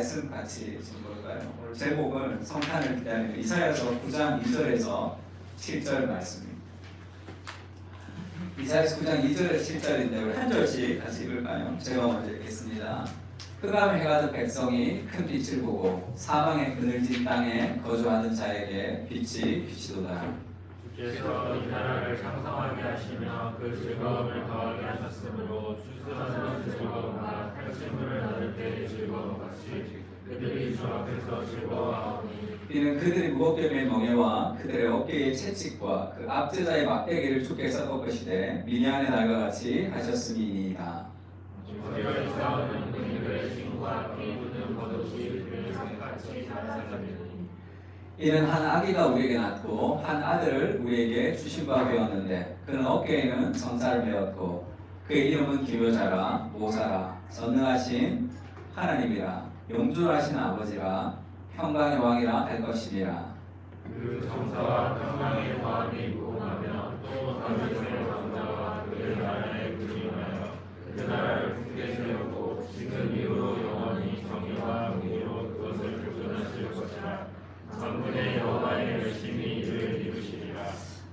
말씀 같이 좀 볼까요? 오늘 제목은 성탄을 기다리는 이사야서 9장 2절에서 7절 말씀입니다. 이사야서 9장 2절에서 7절인데 우리 한 절씩 같이 읽을까요? 제가 먼저 읽겠습니다. 흑암을 행하던 백성이 큰 빛을 보고 사방의 그늘진 땅에 거주하는 자에게 빛이 비치도다. 주께서 이 나라를 장성하게 하시며 그 즐거움을 더하게 하셨으므로 추수하는 즐거움과 탈취물을 나눌 때의 즐거움 같이 그들이 주 앞에서 즐거워하오니 이는 그들이 무겁게 맨 멍에와 그들의 어깨의 채찍과 그 압제자의 막대기를 주께서 꺾으시되 미니안의 날과 같이 하셨음이니이다. 우리를 싸우는 그들의 친구와 피 묻는 겉옷이 그를 같이 자라사니니 이는 한 아기가 우리에게 낳고 한 아들을 우리에게 주신 바 되었는데 그는 어깨에는 정사를 메었고 그의 이름은 기묘자라 모사라 전능하신 하나님이라 용존하신 아버지라 평강의 왕이라 할 것이니라. 그 정사와 평강의 왕이 무궁하며 또 다윗의 왕자와 그의 나라에 군림하여 그 나라를 굳게 세우고 지금 이후로 영원히 정의와 공의로 그것을 보존하실 것이라. 만군의 여호와의 열심히 이를 이루시리라.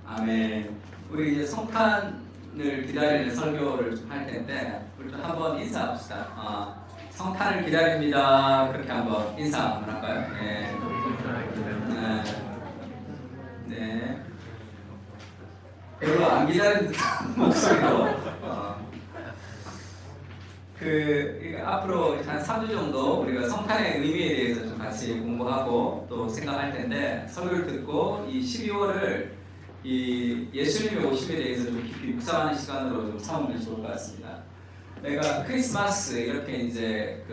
아멘. 우리 이제 성탄을 기다리는 설교를 좀 할 텐데 우리 좀 한번 인사합시다. 성탄을 기다립니다. 그렇게 한번 인사 한번 할까요? 네. 네. 별로 안 기다리는 목소리로. 앞으로 한 3주 정도 우리가 성탄의 의미에 대해서 좀 같이 공부하고 또 생각할 텐데 설교를 듣고 이 12월을 이 예수님의 오심에 대해서 좀 깊이 묵상하는 시간으로 좀 삼으면 좋을 것 같습니다. 내가 크리스마스 이렇게 이제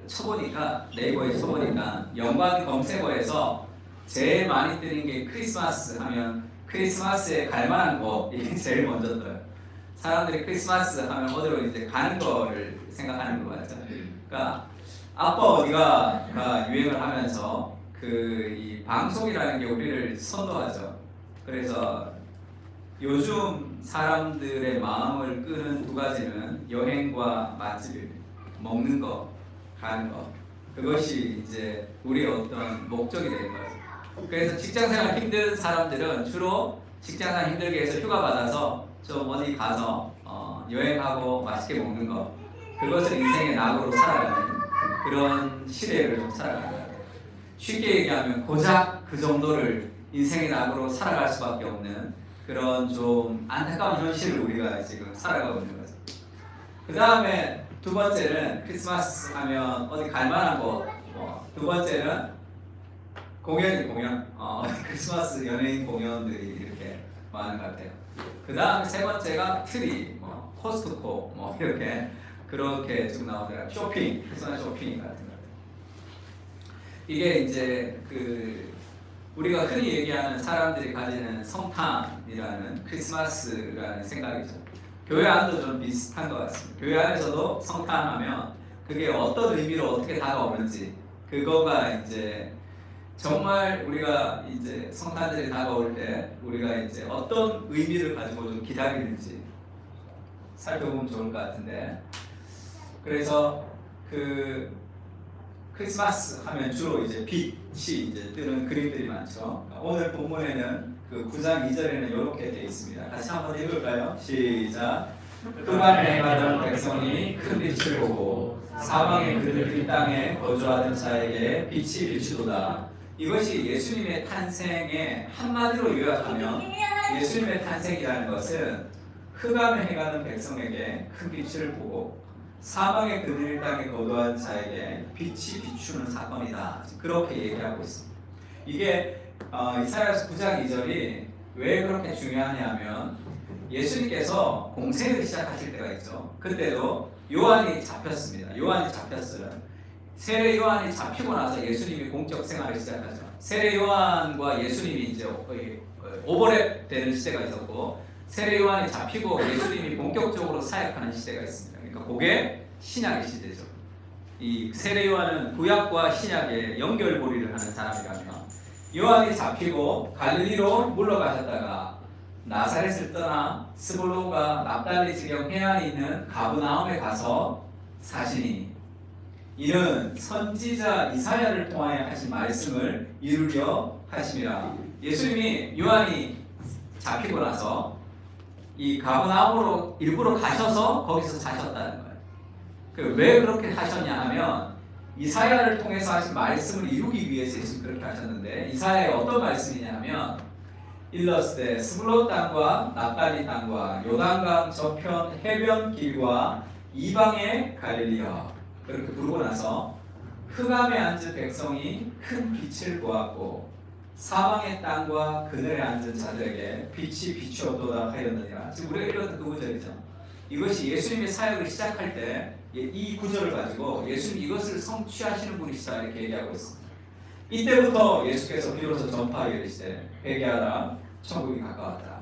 쳐보니까 네이버에 쳐보니까 연관 검색어에서 제일 많이 뜨는 게 크리스마스 하면 크리스마스에 갈 만한 거 이게 제일 먼저 떠요. 사람들이 크리스마스 하면 어디로 이제 가는 거를 생각하는 거 같잖아요. 그러니까 아빠 어디가 유행을 하면서 이 방송이라는 게 우리를 선도하죠. 그래서 요즘 사람들의 마음을 끄는 두 가지는 여행과 맛집, 먹는 거, 가는 거. 그것이 이제 우리의 어떤 목적이 되는 거죠. 그래서 직장생활 힘든 사람들은 주로 직장생활 힘들게 해서 휴가 받아서 좀 어디 가서 여행하고 맛있게 먹는 거, 그것을 인생의 낙으로 살아가는 그런 시대를 좀 살아가는 것 같아요. 쉽게 얘기하면 고작 그 정도를 인생의 낙으로 살아갈 수밖에 없는 그런 좀 안타까운 현실을 우리가 지금 살아가고 있는 거죠. 그 다음에 두 번째는 크리스마스 하면 어디 갈 만한 거, 두 번째는 공연. 크리스마스 연예인 공연들이 이렇게 많은 것 같아요. 그 다음 세 번째가 트리, 코스트코, 이렇게 그렇게 쭉 나오더라고요. 쇼핑, 크리스마스 쇼핑 같은 거. 이게 이제 우리가 흔히 얘기하는 사람들이 가지는 성탄이라는 크리스마스라는 생각이죠. 교회 안도 좀 비슷한 것 같습니다. 교회 안에서도 성탄하면 그게 어떤 의미로 어떻게 다가오는지 그거가 이제 정말 우리가 이제 성탄절이 다가올 때 우리가 이제 어떤 의미를 가지고 좀 기다리는지 살펴보면 좋을 것 같은데, 그래서 크리스마스 하면 주로 이제 빛이 이제 뜨는 그림들이 많죠. 오늘 본문에는 9장 2절에는 이렇게 되어 있습니다. 다시 한번 읽을까요? 시작. 흑암에 행하던 백성이 큰 빛을 보고 사방의 그늘진 땅에 거주하던 자에게 빛이 비추도다. 이것이 예수님의 탄생의 한마디로 요약하면 예수님의 탄생이라는 것은 흑암에 행하는 백성에게 큰 빛을 보고 사방의 그늘 땅에 거주한 자에게 빛이 비추는 사건이다. 그렇게 얘기하고 있습니다. 이게 이사야서 9장 2절이 왜 그렇게 중요하냐면 예수님께서 공생을 시작하실 때가 있죠. 그때도 요한이 잡혔습니다. 요한이 잡혔어요. 세례 요한이 잡히고 나서 예수님이 공적 생활을 시작하죠. 세례 요한과 예수님이 이제 오버랩 되는 시대가 있었고 세례 요한이 잡히고 예수님이 본격적으로 사역하는 시대가 있습니다. 그러니까 그게 신약의 시대죠. 이 세례 요한은 구약과 신약의 연결고리를 하는 사람이라면 요한이 잡히고 갈릴리로 물러가셨다가 나사렛을 떠나 스불론과 납달리 지경 해안에 있는 가브나움에 가서 사시니 이는 선지자 이사야를 통하여 하신 말씀을 이루려 하심이라. 예수님이 요한이 잡히고 나서 이 가버나움으로 일부러 가셔서 거기서 사셨다는 거예요. 왜 그렇게 하셨냐 하면 이사야를 통해서 하신 말씀을 이루기 위해서 예수님 그렇게 하셨는데, 이사야의 어떤 말씀이냐 하면 일러스되 스불론 땅과 납달리 땅과 요단강 저편 해변 길과 이방의 갈릴리여, 그렇게 부르고 나서 흑암에 앉은 백성이 큰 빛을 보았고 사방의 땅과 그늘에 앉은 자들에게 빛이 비추었도다 하였느니라. 지금 우리가 읽었던 그 구절이죠. 이것이 예수님의 사역을 시작할 때 이 구절을 가지고 예수님 이것을 성취하시는 분이시다 이렇게 얘기하고 있습니다. 이때부터 예수께서 비로소 전파하게 되시되 회개하라 천국이 가까웠다.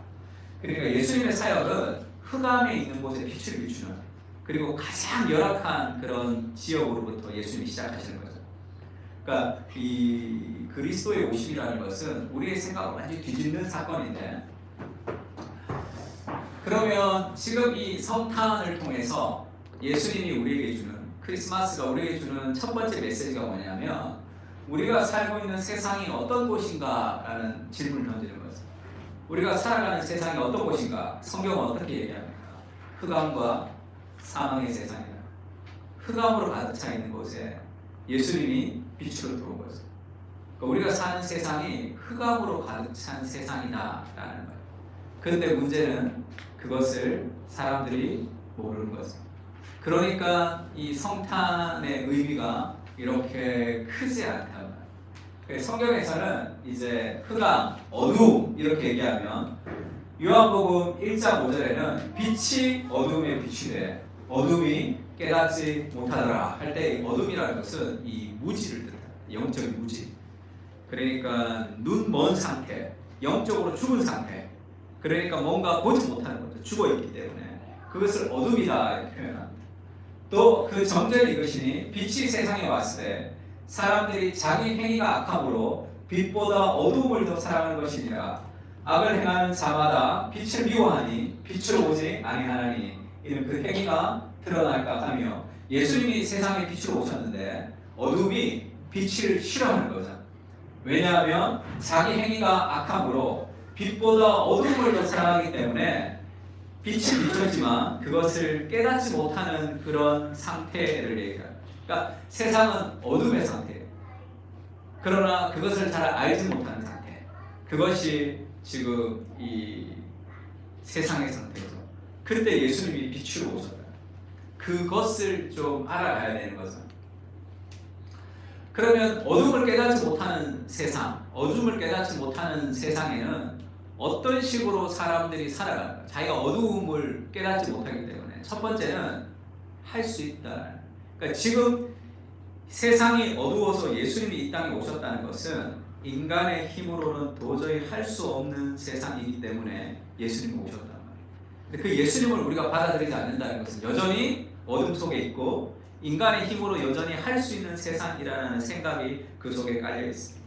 그러니까 예수님의 사역은 흑암에 있는 곳에 빛을 비추는, 그리고 가장 열악한 그런 지역으로부터 예수님이 시작하시는 거죠. 그러니까 이 그리스도의 오심이라는 것은 우리의 생각을 완전히 뒤집는 사건인데, 그러면 지금 이 성탄을 통해서 예수님이 우리에게 주는, 크리스마스가 우리에게 주는 첫 번째 메시지가 뭐냐면 우리가 살고 있는 세상이 어떤 곳인가라는 질문을 던지는 거죠. 우리가 살아가는 세상이 어떤 곳인가? 성경은 어떻게 얘기합니까? 흑암과 사망의 세상이다. 흑암으로 가득 차 있는 곳에 예수님이 빛으로 들어온 거죠. 그러니까 우리가 사는 세상이 흑암으로 가득 찬 세상이다라는 거예요. 그런데 문제는 그것을 사람들이 모르는 거죠. 그러니까 이 성탄의 의미가 이렇게 크지 않다. 성경에서는 이제 흑암, 어두움 이렇게 얘기하면 요한복음 1장 5절에는 빛이 어둠에 비추되 어둠이 깨닫지 못하더라 할 때 어둠이라는 것은 이 무지를 뜻합니다. 영적인 무지. 그러니까 눈 먼 상태, 영적으로 죽은 상태. 그러니까 뭔가 보지 못하는 거죠. 죽어 있기 때문에 그것을 어둠이다 이렇게 표현합니다. 또 그 정절이 이것이니 빛이 세상에 왔을 때 사람들이 자기 행위가 악함으로 빛보다 어두움을 더 사랑하는 것이니라. 악을 행하는 자마다 빛을 미워하니 빛으로 오지 아니하나니 이는 그 행위가 드러날까 하며, 예수님이 세상에 빛으로 오셨는데 어둠이 빛을 싫어하는 거죠. 왜냐하면 자기 행위가 악함으로 빛보다 어둠을 더 사랑하기 때문에 빛이 비쳤지만 그것을 깨닫지 못하는 그런 상태를 얘기해요. 그러니까 세상은 어둠의 상태예요. 그러나 그것을 잘 알지 못하는 상태. 그것이 지금 이 세상의 상태죠. 그때 예수님이 빛으로 오셨다. 그것을 좀 알아가야 되는 거죠. 그러면 어둠을 깨닫지 못하는 세상, 어둠을 깨닫지 못하는 세상에는 어떤 식으로 사람들이 살아갈까? 자기가 어두움을 깨닫지 못하기 때문에 첫 번째는 할 수 있다. 그러니까 지금 세상이 어두워서 예수님이 이 땅에 오셨다는 것은 인간의 힘으로는 도저히 할 수 없는 세상이기 때문에 예수님이 오셨단 말이에요. 근데 그 예수님을 우리가 받아들이지 않는다는 것은 여전히 어둠 속에 있고 인간의 힘으로 여전히 할 수 있는 세상이라는 생각이 그 속에 깔려 있습니다.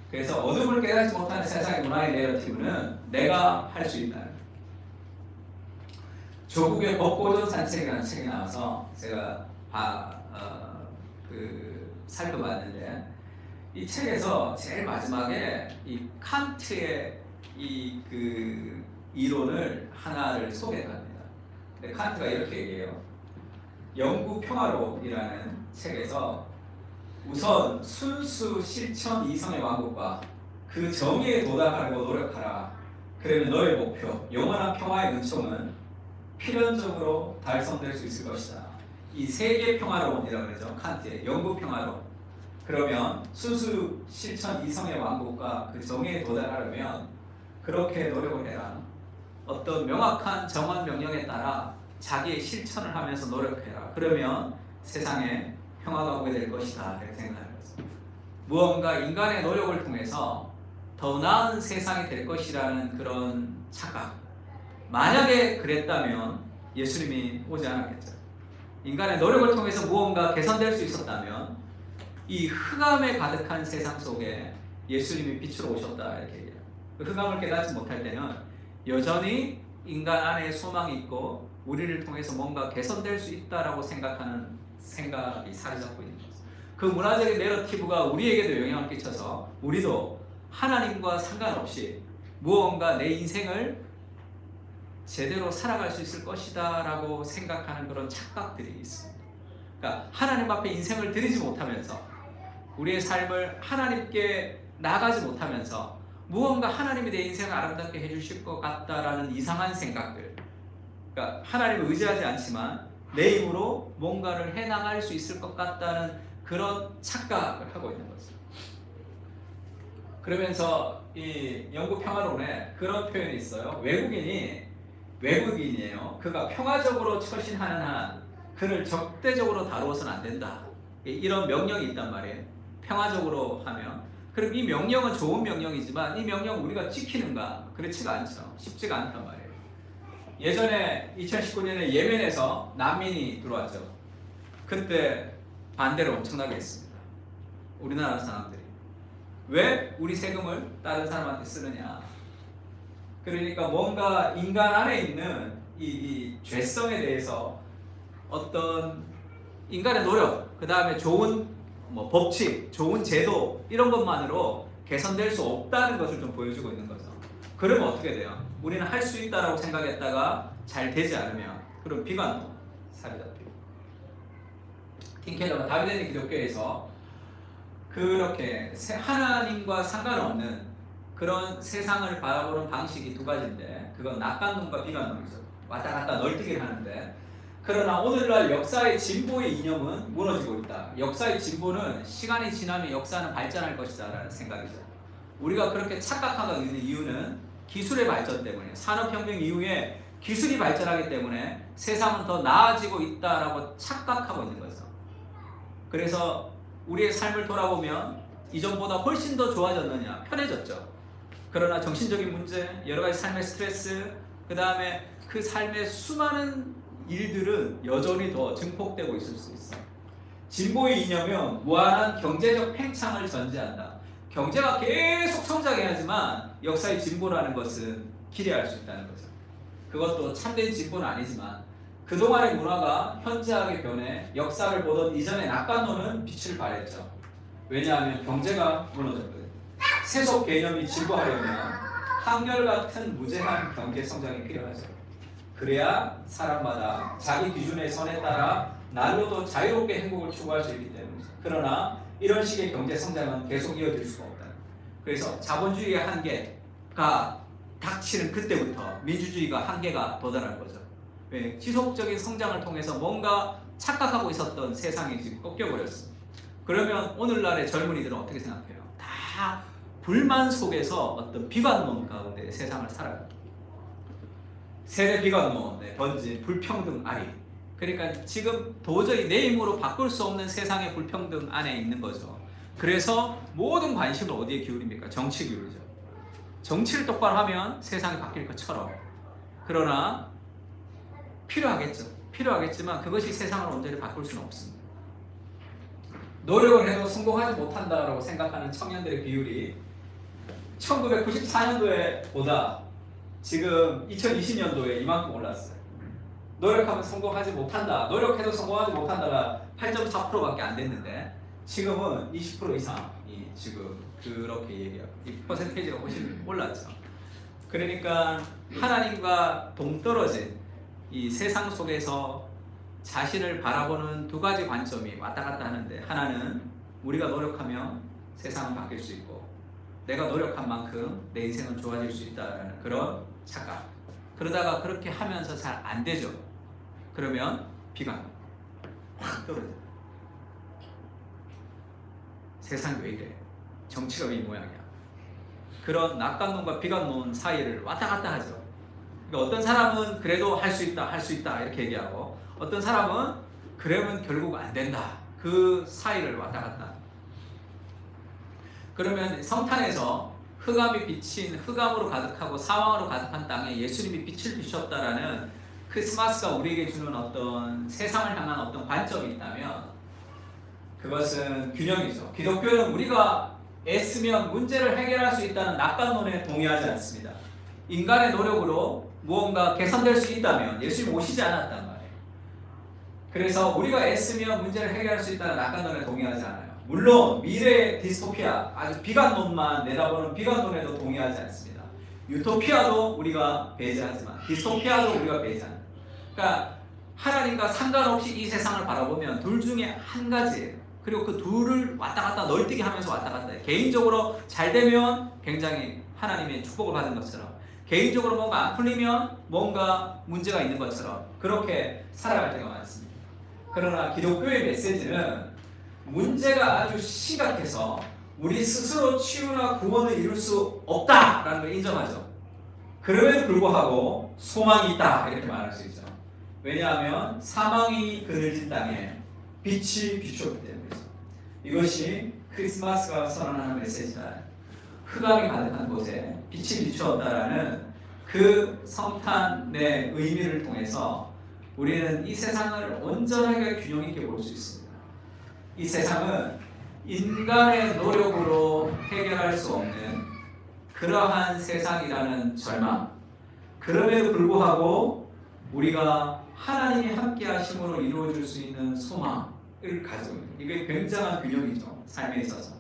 그래서 어둠을 깨닫지 못하는 세상의 문화의 내러티브는 내가 할 수 있다. 조국의 법고전 산책이라는 책이 나와서 제가 살펴봤는데, 이 책에서 제일 마지막에 이 칸트의 그 이론을 하나를 소개합니다. 칸트가 이렇게 얘기해요. 영구 평화론이라는 책에서 우선 순수 실천 이성의 왕국과 그 정의에 도달하려고 노력하라. 그러면 너의 목표, 영원한 평화의 은총은 필연적으로 달성될 수 있을 것이다. 이 세계 평화론이라고 그러죠. 칸트의 영구 평화론. 그러면 순수 실천 이성의 왕국과 그 정의에 도달하려면 그렇게 노력을 해라. 어떤 명확한 정한 명령에 따라 자기의 실천을 하면서 노력해라. 그러면 세상에 평화가 오게 될 것이다 이렇게 생각하는 거죠. 무언가 인간의 노력을 통해서 더 나은 세상이 될 것이라는 그런 착각. 만약에 그랬다면 예수님이 오지 않았겠죠. 인간의 노력을 통해서 무언가 개선될 수 있었다면 이 흑암에 가득한 세상 속에 예수님이 빛으로 오셨다 이렇게 얘기해요. 그 흑암을 깨닫지 못할 때는 여전히 인간 안에 소망이 있고 우리를 통해서 뭔가 개선될 수 있다라고 생각하는 생각이 사로잡고 있는 거예요. 그 문화적인 내러티브가 우리에게도 영향을 끼쳐서 우리도 하나님과 상관없이 무언가 내 인생을 제대로 살아갈 수 있을 것이다 라고 생각하는 그런 착각들이 있습니다. 그러니까 하나님 앞에 인생을 드리지 못하면서 우리의 삶을 하나님께 나가지 못하면서 무언가 하나님이 내 인생을 아름답게 해주실 것 같다라는 이상한 생각들, 그러니까 하나님을 의지하지 않지만 내 힘으로 뭔가를 해나갈 수 있을 것 같다는 그런 착각을 하고 있는 거죠. 그러면서 이 영국 평화론에 그런 표현이 있어요. 외국인이에요. 그가 평화적으로 처신하는 한 그를 적대적으로 다루어서는 안 된다. 이런 명령이 있단 말이에요. 평화적으로 하면. 그럼 이 명령은 좋은 명령이지만 이 명령 우리가 지키는가? 그렇지가 않죠. 쉽지가 않단 말이에요. 예전에 2019년에 예멘에서 난민이 들어왔죠. 그때 반대를 엄청나게 했습니다. 우리나라 사람들이. 왜 우리 세금을 다른 사람한테 쓰느냐? 그러니까 뭔가 인간 안에 있는 이 죄성에 대해서 어떤 인간의 노력, 그 다음에 좋은 법칙, 좋은 제도 이런 것만으로 개선될 수 없다는 것을 좀 보여주고 있는 거죠. 그러면 어떻게 돼요? 우리는 할 수 있다라고 생각했다가 잘 되지 않으면 그럼 비관도 사로잡히고. 틴켈러가 다비덴 기독교에서 그렇게 하나님과 상관없는 그런 세상을 바라보는 방식이 두 가지인데 그건 낙관론과 비관론이죠. 왔다 갔다 널뛰기를 하는데 그러나 오늘날 역사의 진보의 이념은 무너지고 있다. 역사의 진보는 시간이 지나면 역사는 발전할 것이다 라는 생각이죠. 우리가 그렇게 착각하고 있는 이유는 기술의 발전 때문에 산업혁명 이후에 기술이 발전하기 때문에 세상은 더 나아지고 있다라고 착각하고 있는 거죠. 그래서 우리의 삶을 돌아보면 이전보다 훨씬 더 좋아졌느냐? 편해졌죠. 그러나 정신적인 문제, 여러 가지 삶의 스트레스, 그 다음에 그 삶의 수많은 일들은 여전히 더 증폭되고 있을 수 있어요. 진보의 이념은 무한한 경제적 팽창을 전제한다. 경제가 계속 성장해야지만 역사의 진보라는 것은 기대할 수 있다는 거죠. 그것도 참된 진보는 아니지만 그동안의 문화가 현저하게 변해 역사를 보던 이전의 낙관론은 빛을 발했죠. 왜냐하면 경제가 무너졌거든요. 세속 개념이 진보하려면 한결같은 무제한 경제 성장이 필요하죠. 그래야 사람마다 자기 기준의 선에 따라 날로도 자유롭게 행복을 추구할 수 있기 때문이죠. 그러나 이런 식의 경제 성장은 계속 이어질 수가 없다. 그래서 자본주의의 한계가 닥치는 그때부터 민주주의가 한계가 도달할 거죠. 왜? 지속적인 성장을 통해서 뭔가 착각하고 있었던 세상이 지금 꺾여버렸습니다. 그러면 오늘날의 젊은이들은 어떻게 생각해요? 다 불만 속에서 어떤 비관론 가운데 세상을 살아요. 세대 비관론에 번진 불평등 아리. 그러니까 지금 도저히 내 힘으로 바꿀 수 없는 세상의 불평등 안에 있는 거죠. 그래서 모든 관심을 어디에 기울입니까? 정치 기울이죠. 정치를 똑바로 하면 세상이 바뀔 것처럼. 그러나 필요하겠죠. 필요하겠지만 그것이 세상을 온전히 바꿀 수는 없습니다. 노력을 해도 성공하지 못한다라고 생각하는 청년들의 비율이 1994년도에 보다 지금 2020년도에 이만큼 올랐어요. 노력하면 성공하지 못한다. 노력해도 성공하지 못한다가 8.4%밖에 안 됐는데 지금은 20% 이상이 지금 그렇게 얘기하고 이 퍼센테이지가 훨씬 올랐죠. 그러니까 하나님과 동떨어진 이 세상 속에서 자신을 바라보는 두 가지 관점이 왔다 갔다 하는데 하나는 우리가 노력하면 세상은 바뀔 수 있고 내가 노력한 만큼 내 인생은 좋아질 수 있다는 그런 착각. 그러다가 그렇게 하면서 잘 안 되죠. 그러면 비관 확 떨어져요. 세상이 왜 이래? 정치가 왜 이 모양이야? 그런 낙관론과 비관론 사이를 왔다 갔다 하죠. 그러니까 어떤 사람은 그래도 할 수 있다, 할 수 있다 이렇게 얘기하고 어떤 사람은 그러면 결국 안 된다. 그 사이를 왔다 갔다. 그러면 성탄에서 흑암이 비친 흑암으로 가득하고 사망으로 가득한 땅에 예수님이 빛을 비추었다라는 크리스마스가 우리에게 주는 어떤 세상을 향한 어떤 관점이 있다면 그것은 균형이죠. 기독교는 우리가 애쓰면 문제를 해결할 수 있다는 낙관론에 동의하지 않습니다. 인간의 노력으로 무언가 개선될 수 있다면 예수님 오시지 않았단 말이에요. 그래서 우리가 애쓰면 문제를 해결할 수 있다는 낙관론에 동의하지 않아요. 물론 미래의 디스토피아, 아주 비관론만 내다보는 비관론에도 동의하지 않습니다. 유토피아도 우리가 배제하지만 디스토피아도 우리가 배제합니다. 그러니까 하나님과 상관없이 이 세상을 바라보면 둘 중에 한 가지예요. 그리고 그 둘을 왔다 갔다 널뛰기 하면서 왔다 갔다 해요. 개인적으로 잘 되면 굉장히 하나님의 축복을 받은 것처럼, 개인적으로 뭔가 안 풀리면 뭔가 문제가 있는 것처럼 그렇게 살아갈 때가 많습니다. 그러나 기독교의 메시지는 문제가 아주 심각해서 우리 스스로 치유나 구원을 이룰 수 없다라는 걸 인정하죠. 그럼에도 불구하고 소망이 있다 이렇게 말할 수 있죠. 왜냐하면 사망이 그늘진 땅에 빛이 비추었기 때문이죠. 이것이 크리스마스가 선언하는 메시지다. 흑암이 가득한 곳에 빛이 비추었다라는 그 성탄의 의미를 통해서 우리는 이 세상을 온전하게 균형 있게 볼 수 있습니다. 이 세상은 인간의 노력으로 해결할 수 없는 그러한 세상이라는 절망, 그럼에도 불구하고 우리가 하나님이 함께 하심으로 이루어질 수 있는 소망을 가지고 있는, 이게 굉장한 균형이죠, 삶에 있어서.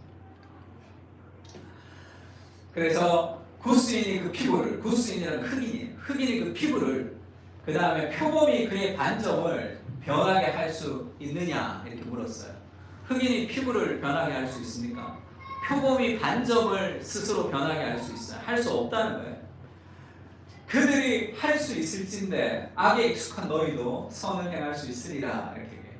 그래서 구스인이 그 피부를, 구스인이라는 흑인이 그 피부를, 그 다음에 표범이 그의 반점을 변하게 할 수 있느냐 이렇게 물었어요. 흑인이 피부를 변하게 할 수 있습니까? 표범이 반점을 스스로 변하게 할 수 있어요? 할 수 없다는 거예요. 그들이 할 수 있을진데 악에 익숙한 너희도 선을 행할 수 있으리라 이렇게 얘기해요.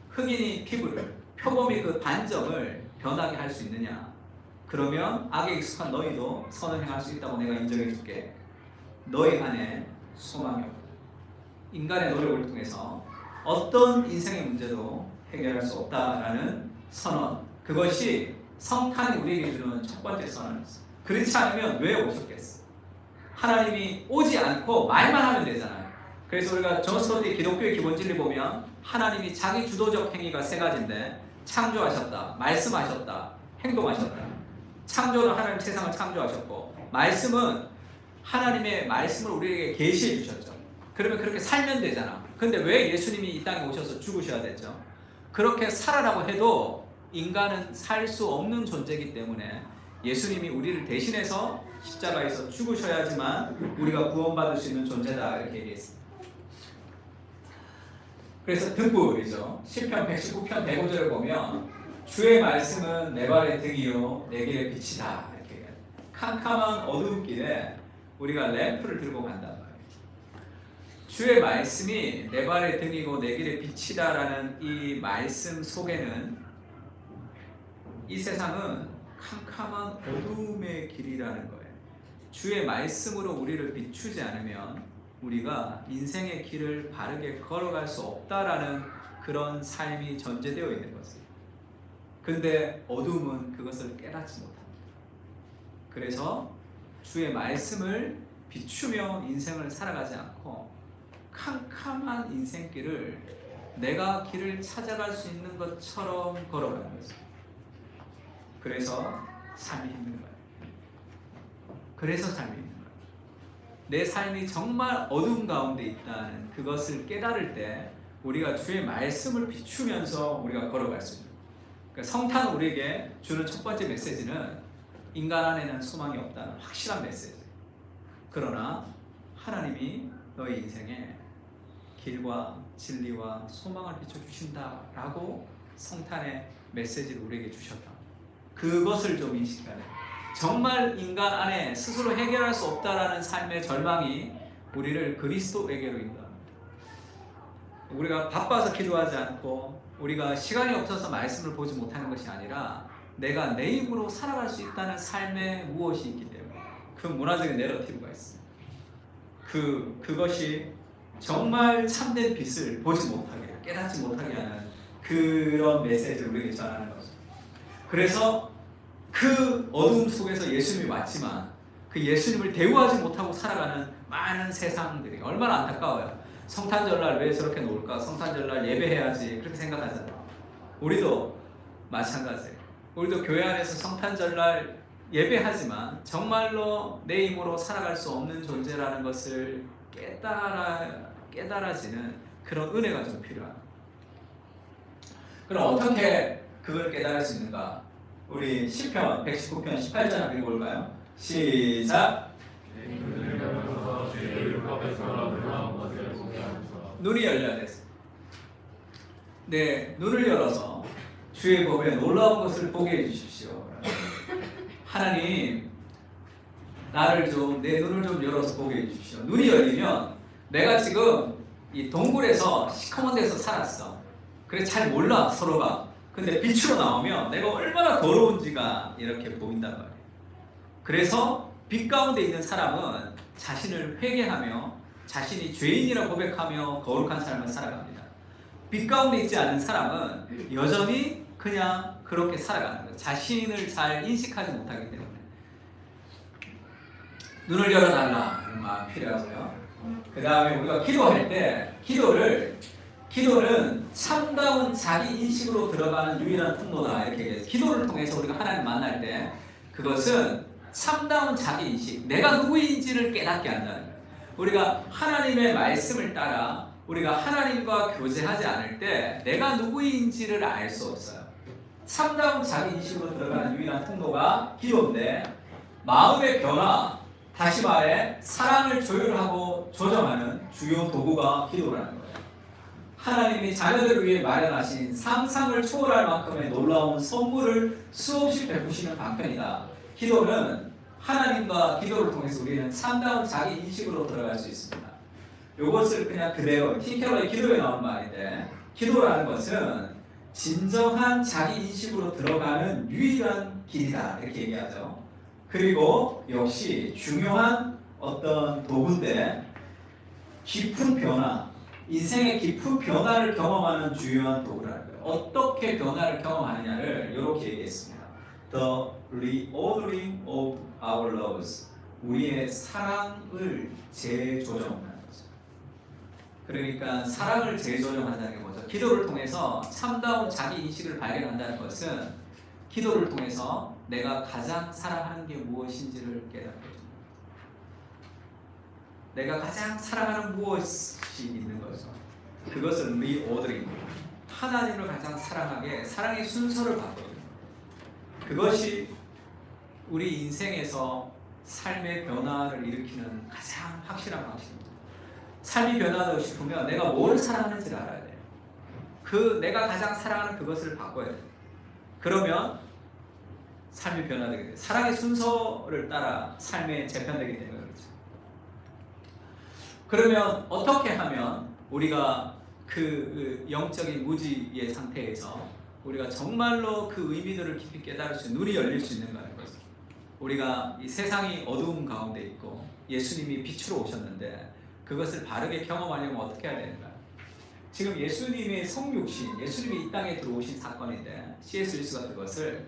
흑인이 피부를, 표범이 그 반점을 변하게 할 수 있느냐? 그러면 악에 익숙한 너희도 선을 행할 수 있다고 내가 인정해 줄게. 너희 안에 소망이 없다. 인간의 노력을 통해서 어떤 인생의 문제도 해결할 수 없다라는 선언, 그것이 성탄이 우리에게 주는 첫 번째 선언이었어요. 그렇지 않으면 왜 오셨겠어? 하나님이 오지 않고 말만 하면 되잖아요. 그래서 우리가 존 스토트의 기독교의 기본 진리 보면 하나님이 자기 주도적 행위가 세 가지인데, 창조하셨다, 말씀하셨다, 행동하셨다. 창조는 하나님 세상을 창조하셨고, 말씀은 하나님의 말씀을 우리에게 계시해 주셨죠. 그러면 그렇게 살면 되잖아. 근데 왜 예수님이 이 땅에 오셔서 죽으셔야 됐죠? 그렇게 살아라고 해도 인간은 살 수 없는 존재이기 때문에 예수님이 우리를 대신해서 십자가에서 죽으셔야지만 우리가 구원받을 수 있는 존재다 이렇게 얘기했습니다. 그래서 등불이죠. 시편 119편 105절을 보면 주의 말씀은 내 발의 등이요 내 길의 빛이다 이렇게 캄캄한 어두운 길에 우리가 램프를 들고 간단 말이에요. 주의 말씀이 내 발의 등이고 내 길의 빛이다라는 이 말씀 속에는 이 세상은 캄캄한 어둠의 길이라는 거예요. 주의 말씀으로 우리를 비추지 않으면 우리가 인생의 길을 바르게 걸어갈 수 없다라는 그런 삶이 전제되어 있는 거죠. 그런데 어둠은 그것을 깨닫지 못합니다. 그래서 주의 말씀을 비추며 인생을 살아가지 않고 캄캄한 인생길을 내가 길을 찾아갈 수 있는 것처럼 걸어가는 거죠. 그래서 삶이 힘든 거예요. 그래서 삶이 힘든 거예요. 내 삶이 정말 어둠 가운데 있다는 그것을 깨달을 때 우리가 주의 말씀을 비추면서 우리가 걸어갈 수 있는 거예요. 그러니까 성탄은 우리에게 주는 첫 번째 메시지는 인간 안에는 소망이 없다는 확실한 메시지. 그러나 하나님이 너희 인생에 길과 진리와 소망을 비춰주신다라고 성탄의 메시지를 우리에게 주셨다. 그것을 좀 인식해야 돼요. 정말 인간 안에 스스로 해결할 수 없다라는 삶의 절망이 우리를 그리스도에게로 인도합니다. 우리가 바빠서 기도하지 않고 우리가 시간이 없어서 말씀을 보지 못하는 것이 아니라 내가 내 힘으로 살아갈 수 있다는 삶에 무엇이 있기 때문에 그 문화적인 내러티브가 있습니다. 그것이 정말 참된 빛을 보지 못하게, 깨닫지 못하게 하는 그런 메시지를 우리에게 전하는 거죠. 그래서 그 어둠 속에서 예수님이 왔지만 그 예수님을 대우하지 못하고 살아가는 많은 세상들이 얼마나 안타까워요. 성탄절날 왜 저렇게 놀까? 성탄절날 예배해야지 그렇게 생각하잖아요. 우리도 마찬가지예요. 우리도 교회 안에서 성탄절날 예배하지만 정말로 내 힘으로 살아갈 수 없는 존재라는 것을 깨달아지는 그런 은혜가 좀 필요합니다. 그럼 어떻게 그걸 깨달을 수 있는가? 우리 시편 119편 18절 한번 읽어볼까요? 시작. 눈이 열려야 됐어. 네, 눈을 열어서 주의 법에 놀라운 것을 보게 해주십시오. 하나님, 내 눈을 좀 열어서 보게 해주십시오. 눈이 열리면 내가 지금 이 동굴에서 시커먼 데서 살았어. 그래서 잘 몰라 서로가. 근데 빛으로 나오면 내가 얼마나 더러운지가 이렇게 보인단 말이에요. 그래서 빛 가운데 있는 사람은 자신을 회개하며 자신이 죄인이라 고백하며 거룩한 삶을 살아갑니다. 빛 가운데 있지 않은 사람은 여전히 그냥 그렇게 살아가는 거예요. 자신을 잘 인식하지 못하기 때문에. 눈을 열어달라 이런 마음 필요하고요. 그 다음에 우리가 기도할 때 기도는 참다운 자기 인식으로 들어가는 유일한 통로다 이렇게 얘기해요. 기도를 통해서 우리가 하나님 만날 때 그것은 참다운 자기 인식, 내가 누구인지를 깨닫게 한다는 거예요. 우리가 하나님의 말씀을 따라 우리가 하나님과 교제하지 않을 때 내가 누구인지를 알 수 없어요. 참다운 자기 인식으로 들어가는 유일한 통로가 기도인데, 마음의 변화, 다시 말해 사랑을 조율하고 조정하는 주요 도구가 기도라는 거예요. 하나님이 자녀들을 위해 마련하신 상상을 초월할 만큼의 놀라운 선물을 수없이 베푸시는 방편이다. 기도는 하나님과 기도를 통해서 우리는 참다운 자기 인식으로 들어갈 수 있습니다. 이것을 그냥 그대로 틴케러의 기도에 나온 말인데, 기도라는 것은 진정한 자기 인식으로 들어가는 유일한 길이다 이렇게 얘기하죠. 그리고 역시 중요한 어떤 도구인데, 깊은 변화, 인생의 깊은 변화를 경험하는 중요한 도구라는 거예요. 어떻게 변화를 경험하느냐를 이렇게 얘기했습니다. The reordering of our loves, 우리의 사랑을 재조정하는 거죠. 그러니까 사랑을 재조정한다는 게 뭐죠? 기도를 통해서 참다운 자기 인식을 발견한다는 것은 기도를 통해서 내가 가장 사랑하는 게 무엇인지를 깨닫게 됩니다. 내가 가장 사랑하는 무엇이 있는 거죠. 그것을 리오더링, 하나님을 가장 사랑하게 사랑의 순서를 바꿔요. 그것이 우리 인생에서 삶의 변화를 일으키는 가장 확실한 방식입니다. 삶이 변화되고 싶으면 내가 뭘 사랑하는지를 알아야 돼요. 내가 가장 사랑하는 그것을 바꿔야 돼요. 그러면 삶이 변화되게 돼요. 사랑의 순서를 따라 삶에 재편되기 때문에 그렇죠. 그러면 어떻게 하면 우리가 그 영적인 무지의 상태에서 우리가 정말로 그 의미들을 깊이 깨달을 수 있는, 눈이 열릴 수 있는가는 거죠. 우리가 이 세상이 어두움 가운데 있고 예수님이 빛으로 오셨는데 그것을 바르게 경험하려면 어떻게 해야 되는가? 지금 예수님의 성육신, 예수님이 이 땅에 들어오신 사건인데 C.S. 루이스가 그것을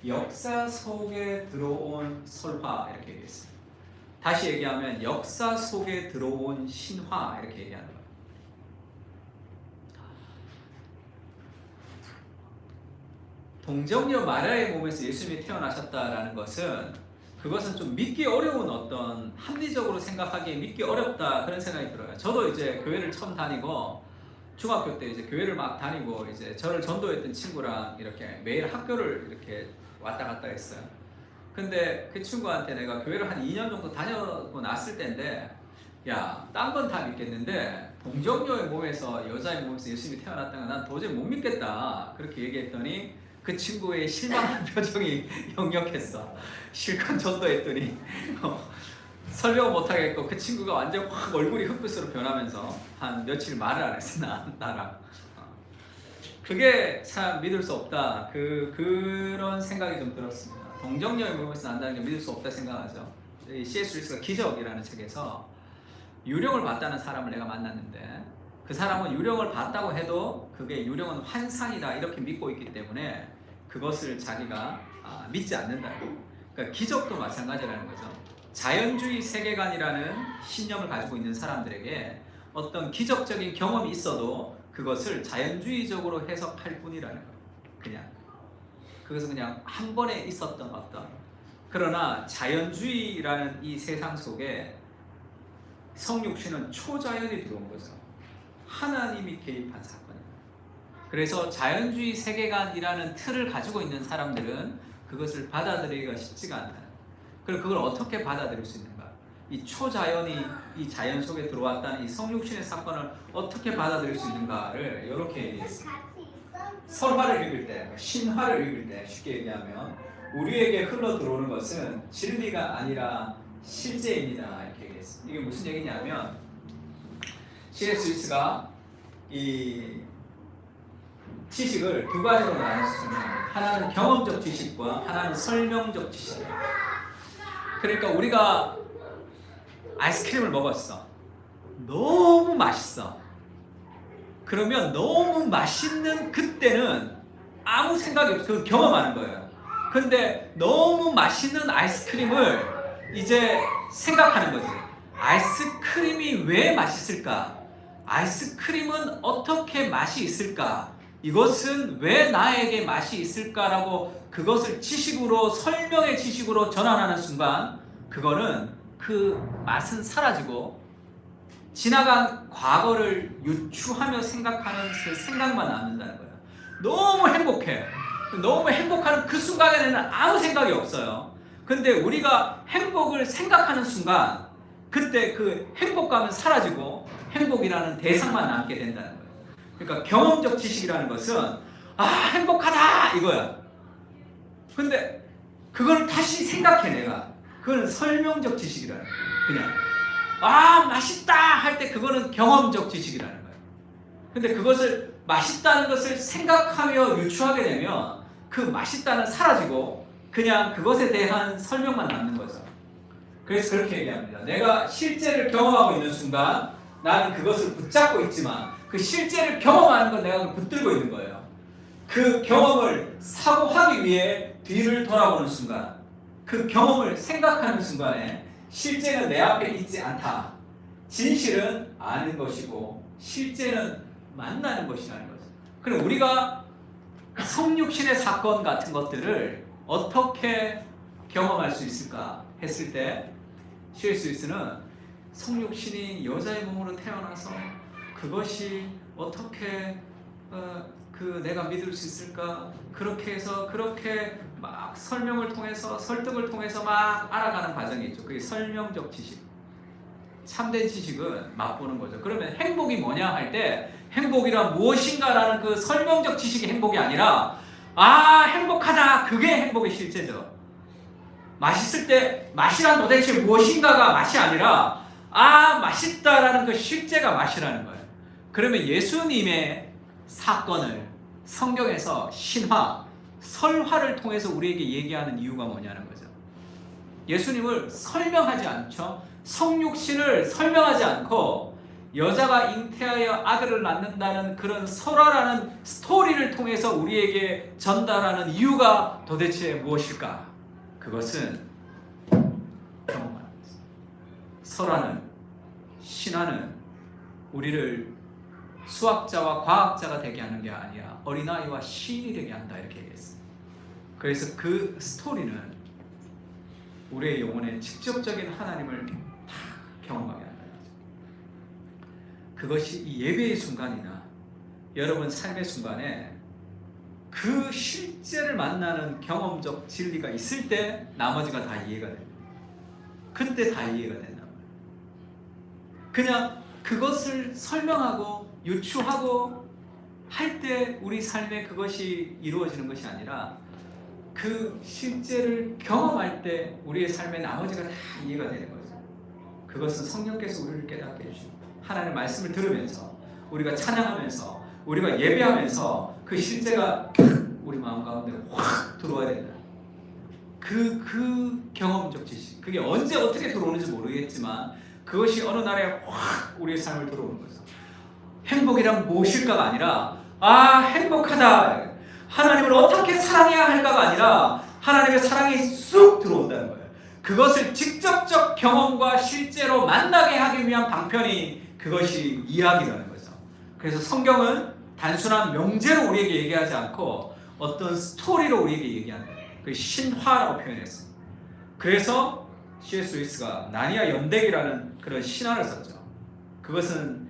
역사 속에 들어온 설화 이렇게 얘기했어요. 다시 얘기하면 역사 속에 들어온 신화 이렇게 얘기하는 거예요. 동정녀 마리아의 몸에서 예수님이 태어나셨다라는 것은, 그것은 좀 믿기 어려운, 어떤 합리적으로 생각하기에 믿기 어렵다 그런 생각이 들어요. 저도 이제 교회를 처음 다니고 중학교 때 이제 교회를 막 다니고 이제 저를 전도했던 친구랑 이렇게 매일 학교를 이렇게 왔다 갔다 했어요. 근데 그 친구한테 내가 교회를 한 2년 정도 다녀고 났을 때인데, 야, 딴 건 다 믿겠는데 동정녀의 몸에서, 여자의 몸에서 예수님이 태어났다는 건 난 도저히 못 믿겠다 그렇게 얘기했더니 그 친구의 실망한 표정이 역력했어. 실컷 전도했더니 설명을 못하겠고 그 친구가 완전 확 얼굴이 흑빛으로 변하면서 한 며칠 말을 안 했어 나랑. 그게 참 믿을 수 없다, 그런 생각이 좀 들었습니다. 동정녀의 몸에서 난다는 게 믿을 수 없다 생각하죠. C.S. 루이스가 기적이라는 책에서 유령을 봤다는 사람을 내가 만났는데, 그 사람은 유령을 봤다고 해도 그게 유령은 환상이다 이렇게 믿고 있기 때문에 그것을 자기가 믿지 않는다. 그러니까 기적도 마찬가지라는 거죠. 자연주의 세계관이라는 신념을 가지고 있는 사람들에게 어떤 기적적인 경험이 있어도 그것을 자연주의적으로 해석할 뿐이라는 거예요. 그냥 그것은 그냥 한 번에 있었던 어떤, 그러나 자연주의라는 이 세상 속에 성육신은 초자연이 들어온 거죠. 하나님이 개입한 사건입니다. 그래서 자연주의 세계관이라는 틀을 가지고 있는 사람들은 그것을 받아들이기가 쉽지가 않다. 그럼 그걸 어떻게 받아들일 수 있는가? 이 초자연이 이 자연 속에 들어왔다는 이 성육신의 사건을 어떻게 받아들일 수 있는가를 이렇게 얘기했어요. 설화를 읽을 때, 신화를 읽을 때 쉽게 얘기하면 우리에게 흘러 들어오는 것은 진리가 아니라 실제입니다. 이렇게 얘기했어요. 이게 무슨 얘기냐면 C.S. 루이스가 이 지식을 두 가지로 나눴습니다. 하나는 경험적 지식과 하나는 설명적 지식이에요. 그러니까 우리가 아이스크림을 먹었어. 너무 맛있어. 그러면 너무 맛있는 그때는 아무 생각이 없어. 그걸 경험하는 거예요. 근데 너무 맛있는 아이스크림을 이제 생각하는 거지. 아이스크림이 왜 맛있을까? 아이스크림은 어떻게 맛이 있을까? 이것은 왜 나에게 맛이 있을까라고 그것을 지식으로, 설명의 지식으로 전환하는 순간 그거는 그 맛은 사라지고 지나간 과거를 유추하며 생각하는 그 생각만 남는다는 거예요. 너무 행복해. 너무 행복하는 그 순간에는 아무 생각이 없어요. 근데 우리가 행복을 생각하는 순간 그때 그 행복감은 사라지고 행복이라는 대상만 남게 된다는 거예요. 그러니까 경험적 지식이라는 것은 행복하다 이거야. 근데 그걸 다시 생각해 내가. 그건 설명적 지식이라는 거예요. 그냥 맛있다 할 때 그거는 경험적 지식이라는 거예요. 근데 그것을 맛있다는 것을 생각하며 유추하게 되면 그 맛있다는 사라지고 그냥 그것에 대한 설명만 남는 거죠. 그래서 그렇게 얘기합니다. 내가 실제를 경험하고 있는 순간 나는 그것을 붙잡고 있지만 그 실제를 경험하는 건 내가 붙들고 있는 거예요. 그 경험을 사고하기 위해 뒤를 돌아보는 순간 그 경험을 생각하는 순간에 실제는 내 앞에 있지 않다. 진실은 아는 것이고 실제는 만나는 것이라는 거죠. 그럼 우리가 성육신의 사건 같은 것들을 어떻게 경험할 수 있을까 했을 때 C.S. 루이스는 성육신이 여자의 몸으로 태어나서 그것이 어떻게 내가 믿을 수 있을까? 그렇게 해서 그렇게 막 설명을 통해서 설득을 통해서 막 알아가는 과정이 있죠. 그게 설명적 지식. 참된 지식은 맛보는 거죠. 그러면 행복이 뭐냐 할 때 행복이란 무엇인가라는 그 설명적 지식이 행복이 아니라 행복하다 그게 행복의 실제죠. 맛있을 때 맛이란 도대체 무엇인가가 맛이 아니라 맛있다라는 그 실제가 맛이라는 거예요. 그러면 예수님의 사건을 성경에서 신화, 설화를 통해서 우리에게 얘기하는 이유가 뭐냐는 거죠. 예수님을 설명하지 않죠. 성육신을 설명하지 않고 여자가 잉태하여 아들을 낳는다는 그런 설화라는 스토리를 통해서 우리에게 전달하는 이유가 도대체 무엇일까? 그것은 경험하는 거죠. 설화는, 신화는 우리를 수학자와 과학자가 되게 하는 게 아니야. 어린아이와 시인이 되게 한다 이렇게 얘기했어요. 그래서 그 스토리는 우리의 영혼에 직접적인 하나님을 다 경험하게 한다는 거죠. 그것이 이 예배의 순간이나 여러분 삶의 순간에 그 실제를 만나는 경험적 진리가 있을 때 나머지가 다 이해가 됩니다. 그때 다 이해가 된단 말이에요. 그냥 그것을 설명하고 유추하고 할 때 우리 삶에 그것이 이루어지는 것이 아니라 그 실제를 경험할 때 우리의 삶의 나머지가 다 이해가 되는 거죠. 그것은 성령께서 우리를 깨닫게 해주십니다. 하나님의 말씀을 들으면서 우리가 찬양하면서 우리가 예배하면서 그 실제가 우리 마음 가운데 확 들어와야 된다. 그 경험적 지식 그게 언제 어떻게 들어오는지 모르겠지만 그것이 어느 날에 확 우리의 삶을 들어오는 거죠. 행복이란 무엇일까가 아니라 행복하다. 하나님을 어떻게 사랑해야 할까가 아니라 하나님의 사랑이 쑥 들어온다는 거예요. 그것을 직접적 경험과 실제로 만나게 하기 위한 방편이 그것이 이야기라는 거죠. 그래서 성경은 단순한 명제로 우리에게 얘기하지 않고 어떤 스토리로 우리에게 얘기한다. 그 신화라고 표현했습니다. 그래서 C.S. 루이스가 나니아 연대기라는 그런 신화를 썼죠. 그것은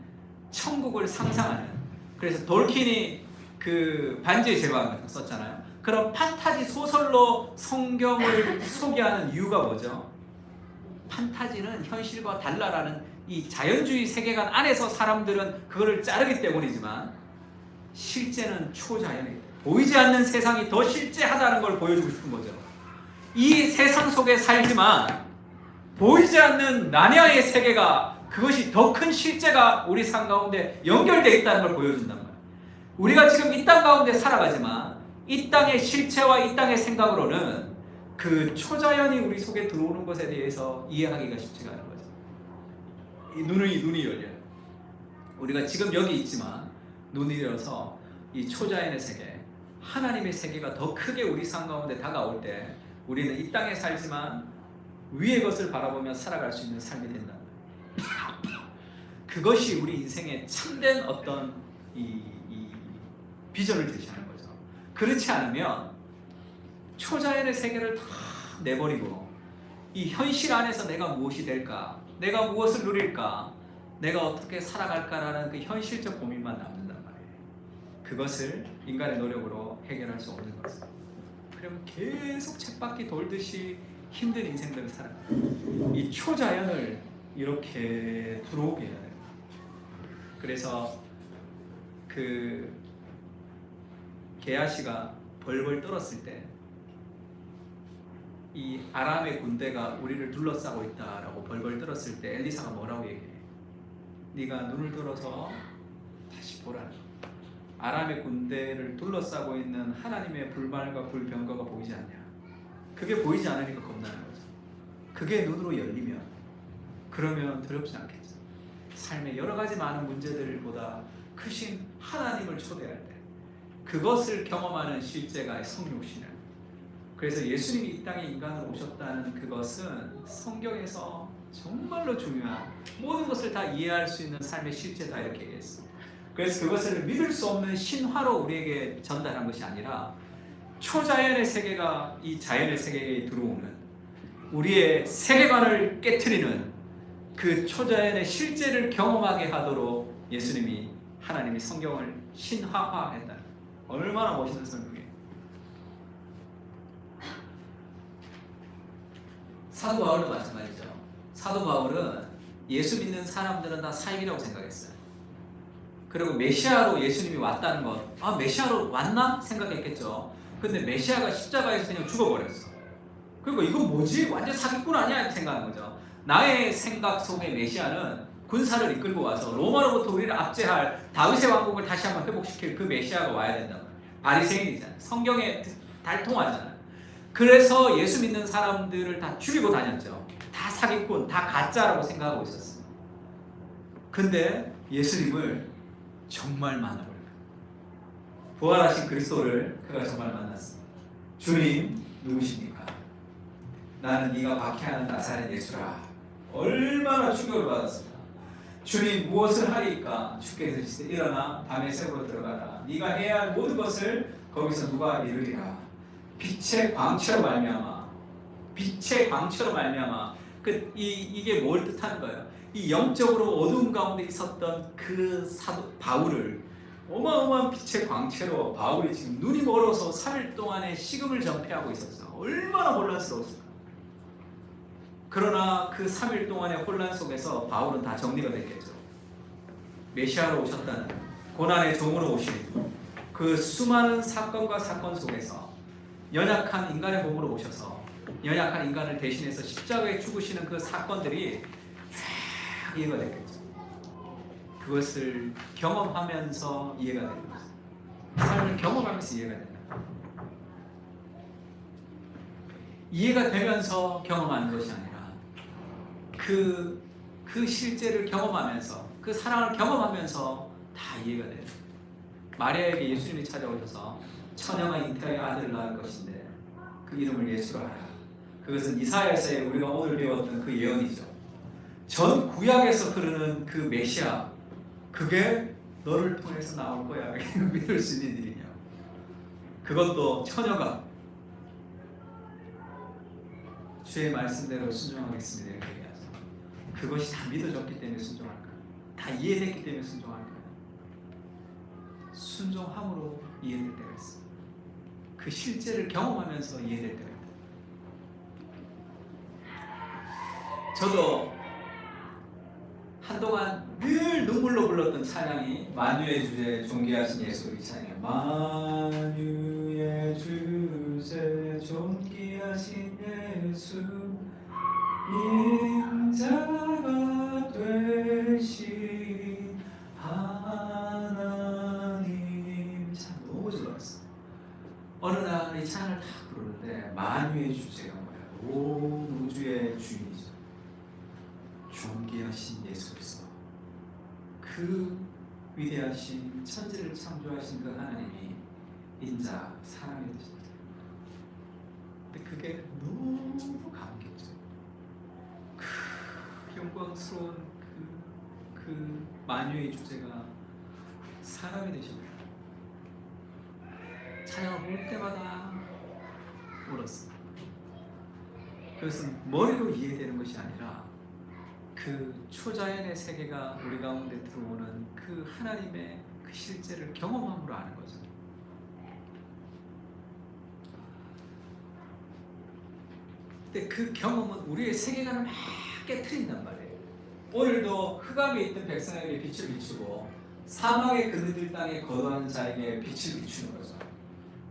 천국을 상상하는. 그래서 돌킨이 그 반지의 제왕 같은 거 썼잖아요. 그럼 판타지 소설로 성경을 소개하는 이유가 뭐죠? 판타지는 현실과 달라라는 이 자연주의 세계관 안에서 사람들은 그거를 자르기 때문이지만 실제는 초자연이에요. 보이지 않는 세상이 더 실제하다는 걸 보여주고 싶은 거죠. 이 세상 속에 살지만 보이지 않는 나냐의 세계가 그것이 더 큰 실제가 우리 삶 가운데 연결되어 있다는 걸 보여준단 말이에요. 우리가 지금 이 땅 가운데 살아가지만 이 땅의 실체와 이 땅의 생각으로는 그 초자연이 우리 속에 들어오는 것에 대해서 이해하기가 쉽지가 않은 거죠. 이 눈이 열려요. 우리가 지금 여기 있지만 눈이 열려서 이 초자연의 세계, 하나님의 세계가 더 크게 우리 삶 가운데 다가올 때 우리는 이 땅에 살지만 위의 것을 바라보며 살아갈 수 있는 삶이 된다. 그것이 우리 인생의 참된 어떤 이 비전을 제시하는 거죠. 그렇지 않으면 초자연의 세계를 다 내버리고 이 현실 안에서 내가 무엇이 될까, 내가 무엇을 누릴까, 내가 어떻게 살아갈까라는 그 현실적 고민만 남는단 말이에요. 그것을 인간의 노력으로 해결할 수 없는 것입니다. 그러면 계속 쳇바퀴 돌듯이 힘든 인생들을 살아가요. 이 초자연을 이렇게 들어오게 해야 돼요. 그래서 그 게하시가 벌벌 떨었을 때 이 아람의 군대가 우리를 둘러싸고 있다라고 벌벌 떨었을 때 엘리사가 뭐라고 얘기해? 네가 눈을 들어서 다시 보라. 아람의 군대를 둘러싸고 있는 하나님의 불말과 불병거가 보이지 않냐? 그게 보이지 않으니까 겁나는 거죠. 그게 눈으로 열리면 그러면 두렵지 않겠죠. 삶의 여러 가지 많은 문제들보다 크신 하나님을 초대할 때 그것을 경험하는 실제가 성육신을. 그래서 예수님이 이 땅에 인간으로 오셨다는 그것은 성경에서 정말로 중요한 모든 것을 다 이해할 수 있는 삶의 실제다 이렇게 얘기했습니다. 그래서 그것을 믿을 수 없는 신화로 우리에게 전달한 것이 아니라 초자연의 세계가 이 자연의 세계에 들어오는 우리의 세계관을 깨트리는 그 초자연의 실제를 경험하게 하도록 예수님이 하나님이 성경을 신화화했다. 얼마나 멋있는 설명이에요. 사도 바울도 마찬가지죠. 사도 바울은 예수 믿는 사람들은 다 사입이라고 생각했어요. 그리고 메시아로 예수님이 왔다는 것, 아 메시아로 왔나 생각했겠죠. 근데 메시아가 십자가에서 그냥 죽어버렸어. 그리고 이건 뭐지? 완전 사기꾼 아니야? 이렇게 생각하는 거죠. 나의 생각 속에 메시아는 군사를 이끌고 와서 로마로부터 우리를 압제할 다윗의 왕국을 다시 한번 회복시킬 그 메시아가 와야 된다고. 바리새인이잖아요. 성경에 달통하잖아요. 그래서 예수 믿는 사람들을 다 죽이고 다녔죠. 다 사기꾼, 다 가짜라고 생각하고 있었어요. 근데 예수님을 정말 만나버려요. 부활하신 그리스도를 그가 정말 만났습니다. 주님 누구십니까? 나는 네가 박해하는 나사렛 예수라. 얼마나 충격을 받았습니다. 주님 무엇을 하리까? 주께서 이르시되 일어나 다메섹으로 들어가라. 네가 해야 할 모든 것을 거기서 누가 이루리라. 빛의 광채로 말미암아. 빛의 광채로 말미암아. 이게 뭘 뜻하는 거예요? 이 영적으로 어두운 가운데 있었던 그 사도 바울을 어마어마한 빛의 광채로 바울이 지금 눈이 멀어서 3일 동안의 식음을 전폐하고 있었어. 얼마나 혼란스러웠을까. 그러나 그 3일 동안의 혼란 속에서 바울은 다 정리가 됐겠죠. 메시아로 오셨다는 고난의 종으로 오신 그 수많은 사건과 사건 속에서 연약한 인간의 몸으로 오셔서 연약한 인간을 대신해서 십자가에 죽으시는 그 사건들이 쫙 이해가 됐겠죠. 그것을 경험하면서 이해가 되는 거죠. 삶을 경험하면서 이해가 된다. 이해가 되면서 경험하는 것이 아니라 그 실제를 경험하면서 그 사랑을 경험하면서 다 이해가 돼요. 마리아에게 예수님이 찾아오셔서 처녀가 잉태하여 아들을 낳을 것인데 그 이름을 예수라 하라. 그것은 이사야서에 우리가 오늘 배웠던 그 예언이죠. 전 구약에서 흐르는 그 메시아, 그게 너를 통해서 나올 거야. 믿을 수 있는 일이냐. 그것도 처녀가 주의 말씀대로 순종하겠습니다. 이렇게 얘기하죠. 그것이 다 믿어졌기 때문에 순종할 거야. 다 이해됐기 때문에 순종할 거야. 순종함으로 이해될 때가 있어요. 그 실제를 경험하면서 이해될 때가 있어요. 저도 한동안 늘 눈물로 불렀던 찬양이 만유의 주제 존귀하신 예수 이 찬양이에요. 만유의 주제 존귀하신 예수 인자가 되신 하나님. 참 너무 좋았어. 어느 날 이 찬양을 다 부르는데 만유의 주제가 뭐야? 온 우주의 주인이죠. 존귀하신 예수 그리스도, 그 위대하신 천지를 창조하신 그 하나님이 인자 사람이 되셨다. 근데 그게 너무 감격적. 그 영광스러운 그 만유의 주제가 사람이 되셨다. 찬양을 볼 때마다 울었어. 그것은 머리로 이해되는 것이 아니라 그 초자연의 세계가 우리 가운데 들어오는 그 하나님의 그 실제를 경험함으로 아는 거죠. 근데 그 경험은 우리의 세계관을 막 깨트린단 말이에요. 오늘도 흑암에 있던 백성에게 빛을 비추고 사망의 그늘들 땅에 거주하는 자에게 빛을 비추는 거죠.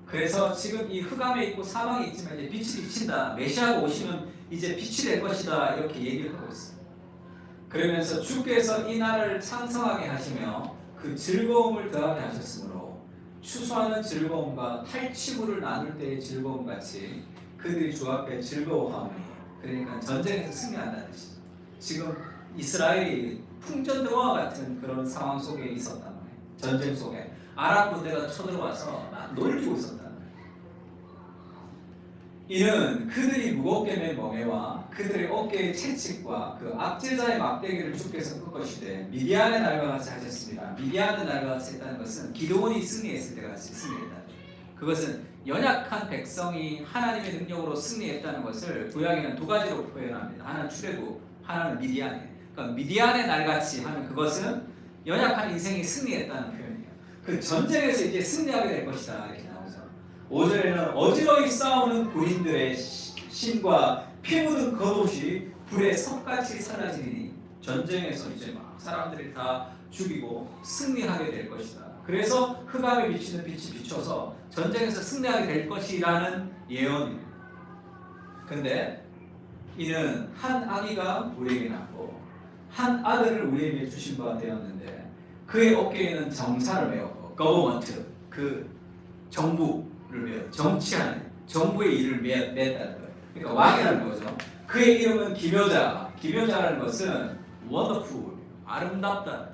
그래서 지금 이 흑암에 있고 사망에 있지만 이제 빛이 비친다. 메시아가 오시면 이제 빛이 될 것이다. 이렇게 얘기를 하고 있어요. 그러면서 주께서 이 나라를 창성하게 하시며 그 즐거움을 더하게 하셨으므로 추수하는 즐거움과 탈취물을 나눌 때의 즐거움 같이 그들이 주 앞에 즐거워하오니, 그러니까 전쟁에서 승리한다는 뜻이죠. 지금 이스라엘이 풍전등화와 같은 그런 상황 속에 있었단 말이에요. 전쟁 속에 아람 군대가 쳐들어와서 막 놀리고 있었단 말이에요. 이는 그들이 무겁게 맨 멍에와 그들의 어깨의 채찍과 그 압제자의 막대기를 주께서 꺾으시되 미디안의 날과 같이 하셨습니다. 미디안의 날과 같이 했다는 것은 기드온이 승리했을 때 같이 승리했다. 그것은 연약한 백성이 하나님의 능력으로 승리했다는 것을 구약에는 두 가지로 표현합니다. 하나는 출애굽, 하나는 미디안이에요. 그러니까 미디안의 날같이 하면 그것은 연약한 인생이 승리했다는 표현이에요. 그 전쟁에서 이제 승리하게 될 것이다 이렇게 나오죠. 5절에는 어지러이 싸우는 군인들의 신과 피 묻은 겉옷이 불에 석같이 사라지니, 전쟁에서 이제 막 사람들이 다 죽이고 승리하게 될 것이다. 그래서 흑암에 비치는 빛이 비춰서 전쟁에서 승리하게 될 것이라는 예언입니다. 근데 이는 한 아기가 우리에게 낳고 한 아들을 우리에게 주신 바 되었는데 그의 어깨에는 정사를 메었고, 거버먼트, 그 정부를 메어, 정치하는 정부의 일을 메었다는 거예요. 그러니까 왕이라는 거죠. 그의 이름은 기묘자, 기묘자라는 것은 원더풀, 아름답다.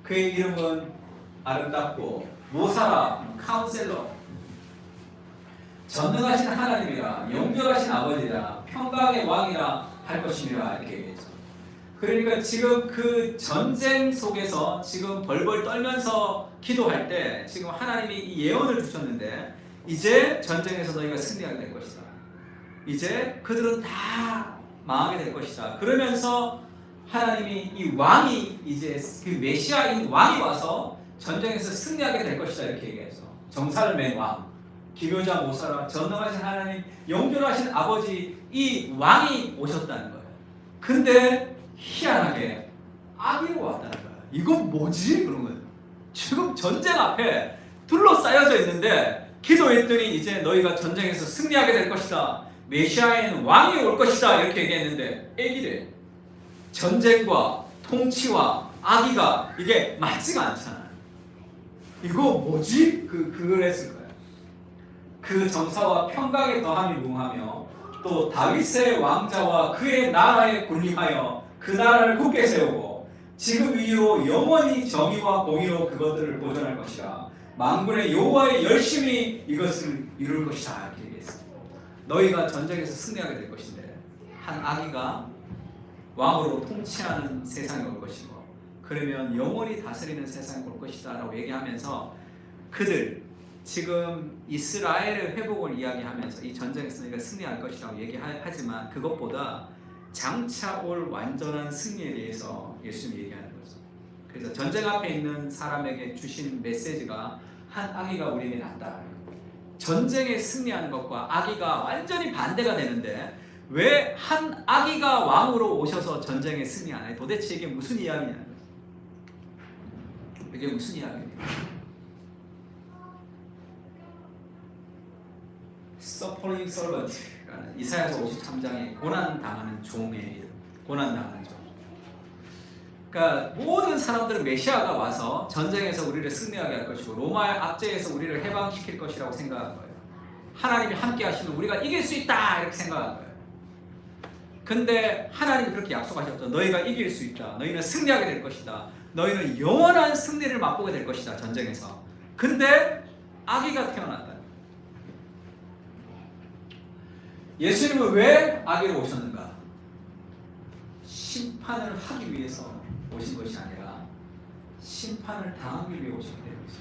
그의 이름은 아름답고 모사라, 카운셀러, 전능하신 하나님이라, 영결하신 아버지라, 평강의 왕이라 할 것이니라 이렇게 얘기했죠. 그러니까 지금 그 전쟁 속에서 지금 벌벌 떨면서 기도할 때 지금 하나님이 이 예언을 주셨는데 이제 전쟁에서 너희가 승리하게 될 것이다. 이제 그들은 다 망하게 될 것이다. 그러면서 하나님이 이 왕이 이제 그 메시아인 왕이 와서 전쟁에서 승리하게 될 것이다 이렇게 얘기해서 정사를 맨 왕, 기묘자 모사라, 전능하신 하나님, 영존하신 아버지, 이 왕이 오셨다는 거예요. 근데 희한하게 아기로 왔다는 거예요. 이건 뭐지? 그런 거예요. 지금 전쟁 앞에 둘러싸여져 있는데 기도했더니 이제 너희가 전쟁에서 승리하게 될 것이다. 메시아에는 왕이 올 것이다 이렇게 얘기했는데 애기래. 전쟁과 통치와 아기가 이게 맞지가 않잖아요. 이거 뭐지? 그걸 했을 거예요. 그 정사와 평강의 더함이 무궁하며 또 다윗의 왕자와 그의 나라에 군림하여 그 나라를 굳게 세우고 지금 이후로 영원히 정의와 공의로 그것들을 보존할 것이라. 만군의 여호와의 열심히 이것을 이룰 것이다 이렇게 얘기했어요. 너희가 전쟁에서 승리하게 될 것인데 한 아기가 왕으로 통치하는 세상이 올 것이고, 그러면 영원히 다스리는 세상이 올 것이다 라고 얘기하면서 그들 지금 이스라엘의 회복을 이야기하면서 이 전쟁에서 너희가 승리할 것이라고 얘기하지만 그것보다 장차 올 완전한 승리에 대해서 예수님이 얘기하는 거죠. 그래서 전쟁 앞에 있는 사람에게 주신 메시지가 한 아기가 우리에게 났다. 전쟁에 승리하는 것과 아기가 완전히 반대가 되는데 왜 한 아기가 왕으로 오셔서 전쟁에 승리하나요? 도대체 이게 무슨 이야기냐는 거죠. 이게 무슨 이야기입니까? Suffering Servant라는 이사야서 53장에 고난당하는 종의 이름, 고난당하는 종. 그러니까 모든 사람들은 메시아가 와서 전쟁에서 우리를 승리하게 할 것이고 로마의 압제에서 우리를 해방시킬 것이라고 생각한 거예요. 하나님이 함께 하시면 우리가 이길 수 있다 이렇게 생각한 거예요. 근데 하나님이 그렇게 약속하셨죠. 너희가 이길 수 있다. 너희는 승리하게 될 것이다. 너희는 영원한 승리를 맛보게 될 것이다. 전쟁에서. 근데 아기가 태어났다. 예수님은 왜 아기로 오셨는가? 심판을 하기 위해서 오신 것이 아니라 심판을 당하기 위해 오셨기 때문이죠.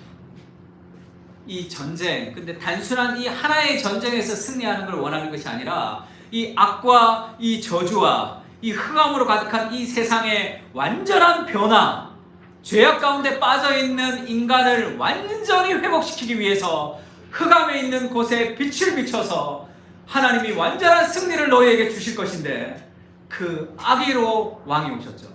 이 전쟁, 근데 단순한 이 하나의 전쟁에서 승리하는 걸 원하는 것이 아니라 이 악과 이 저주와 이 흑암으로 가득한 이 세상의 완전한 변화, 죄악 가운데 빠져있는 인간을 완전히 회복시키기 위해서 흑암에 있는 곳에 빛을 비춰서 하나님이 완전한 승리를 너희에게 주실 것인데 그 아기로 왕이 오셨죠.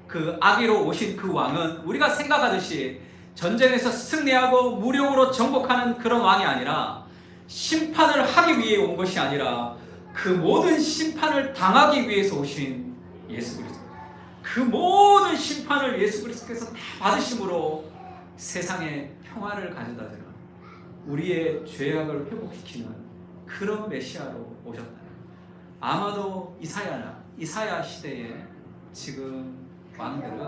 그 아기로 오신 그 왕은 우리가 생각하듯이 전쟁에서 승리하고 무력으로 정복하는 그런 왕이 아니라 심판을 하기 위해 온 것이 아니라 그 모든 심판을 당하기 위해서 오신 예수 그리스도. 그 모든 심판을 예수 그리스도께서 다 받으심으로 세상에 평화를 가져다 주는 우리의 죄악을 회복시키는 그런 메시아로 오셨다. 아마도 이사야 시대에 지금 왕들은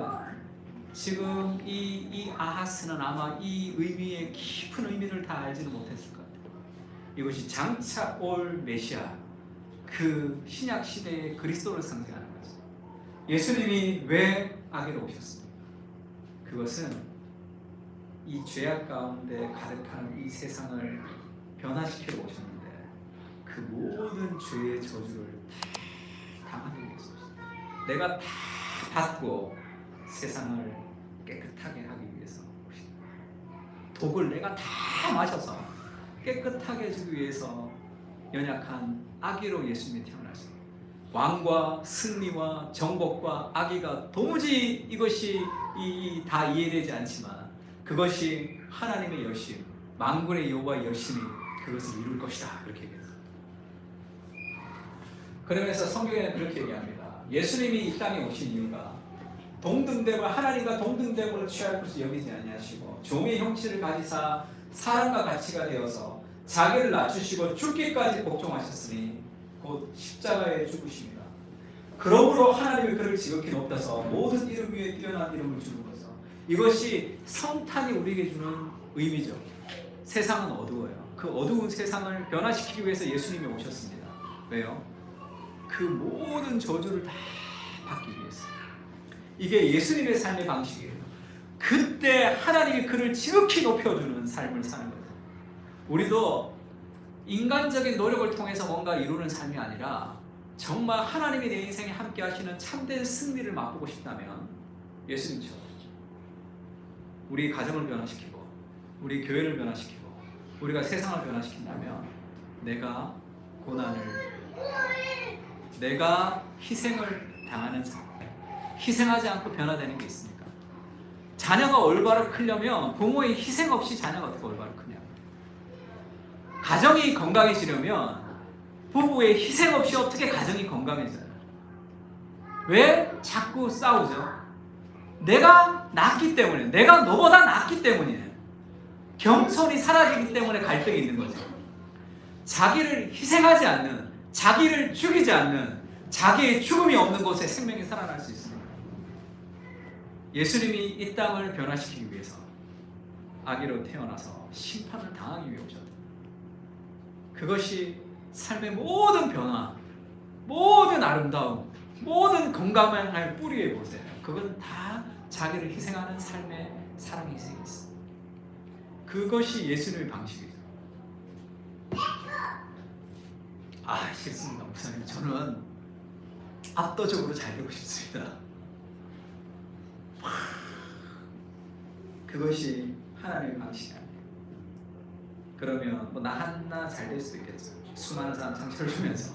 지금 이 아하스는 아마 이 의미의 깊은 의미를 다 알지는 못했을 것 같아요. 이것이 장차 올 메시아, 그 신약 시대의 그리스도를 상징하는 거죠. 예수님이 왜 아기로 오셨습니까? 그것은 이 죄악 가운데 가득한 이 세상을 변화시키러 오셨는데 그 모든 죄의 저주를 다 당하기 위해서 오셨습니다. 내가 다 받고 세상을 깨끗하게 하기 위해서 오십니다. 독을 내가 다 마셔서 깨끗하게 해주기 위해서 연약한 아기로 예수님이 태어나셨습니다. 왕과 승리와 정복과 아기가 도무지 이것이 다 이해되지 않지만 그것이 하나님의 여심, 만군의 여호와의 여심이 그것을 이룰 것이다 그렇게 얘기했어요. 그러면서 성경에는 그렇게 얘기합니다. 예수님이 이 땅에 오신 이유가 동등됨을 하나님과 동등됨을 취할 것을 여기지 아니하시고 종의 형체를 가지사 사람과 같이가 되어서 자기를 낮추시고 죽기까지 복종하셨으니 곧 십자가에 죽으십니다. 그러므로 하나님이 그를 지극히 높여서 모든 이름 위에 뛰어난 이름을 주는 거죠. 이것이 성탄이 우리에게 주는 의미죠. 세상은 어두워요. 그 어두운 세상을 변화시키기 위해서 예수님이 오셨습니다. 왜요? 그 모든 저주를 다 받기 위해서. 이게 예수님의 삶의 방식이에요. 그때 하나님이 그를 지극히 높여주는 삶을 사는 거예요. 우리도 인간적인 노력을 통해서 뭔가 이루는 삶이 아니라 정말 하나님이 내 인생에 함께 하시는 참된 승리를 맛보고 싶다면 예수님처럼 우리 가정을 변화시키고 우리 교회를 변화시키고 우리가 세상을 변화시킨다면 내가 고난을, 내가 희생을 당하는 삶, 희생하지 않고 변화되는 게 있습니까? 자녀가 올바로 크려면 부모의 희생 없이 자녀가 어떻게 올바로 크냐? 가정이 건강해지려면 부부의 희생 없이 어떻게 가정이 건강해져요? 왜 자꾸 싸우죠? 내가 낫기 때문에, 내가 너보다 낫기 때문이에요. 겸손이 사라지기 때문에 갈등이 있는 거죠. 자기를 희생하지 않는, 자기를 죽이지 않는, 자기의 죽음이 없는 곳에 생명이 살아날 수 있습니다. 예수님이 이 땅을 변화시키기 위해서 아기로 태어나서 심판을 당하기 위해 오셨다. 그것이 삶의 모든 변화, 모든 아름다움, 모든 건강을 뿌리에 보세요. 그건 다 자기를 희생하는 삶의 사랑의 희생이 있습니다. 그것이 예수님의 방식이죠. 싫습니다, 목사님. 저는 압도적으로 잘 되고 싶습니다. 그것이 하나님의 방식이 아니에요. 그러면 뭐 나 하나 잘 될 수도 있겠죠. 수많은 사람 상처를 주면서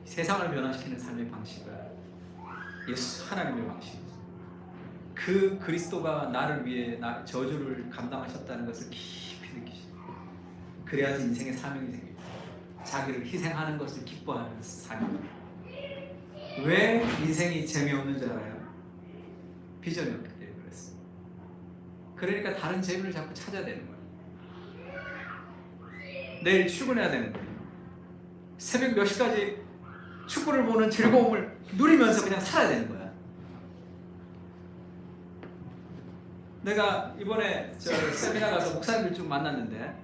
세상을 변화시키는 삶의 방식은 예수 하나님의 방식이죠. 그 그리스도가 나를 위해 저주를 감당하셨다는 것을 깊이 느끼시죠. 그래야지 인생의 사명이 생깁니다. 자기를 희생하는 것을 기뻐하는 삶입니다. 왜 인생이 재미없는 줄 알아요? 비전이 없기 때문에 그랬어요. 그러니까 다른 재미를 자꾸 찾아야 되는 거예요. 내일 출근해야 되는 거예요. 새벽 몇 시까지 축구를 보는 즐거움을 누리면서 그냥 살아야 되는 거야. 내가 이번에 저 세미나 가서 목사님들 좀 만났는데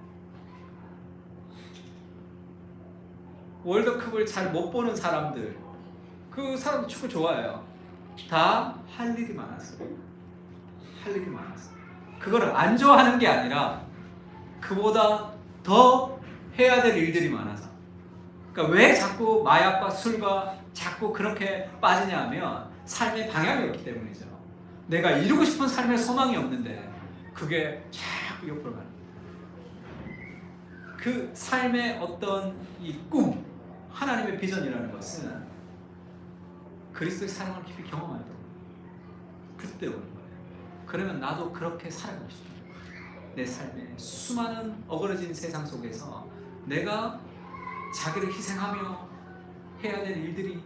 월드컵을 잘 못 보는 사람들, 그 사람도 축구 좋아해요. 다 할 일이 많았어요. 할 일이 많았어요. 그거를 안 좋아하는 게 아니라 그보다 더 해야 될 일들이 많아서. 그러니까 왜 자꾸 마약과 술과 자꾸 그렇게 빠지냐 하면 삶의 방향이 없기 때문이죠. 내가 이루고 싶은 삶의 소망이 없는데 그게 자꾸 옆으로 가는 거예요. 그 삶의 어떤 이 꿈, 하나님의 비전이라는 것은 그리스도의 사랑을 깊이 경험할 때 그때 오는 거예요. 그러면 나도 그렇게 살아가고 싶어요. 내 삶에 수많은 어그러진 세상 속에서 내가 자기를 희생하며 해야 될 일들이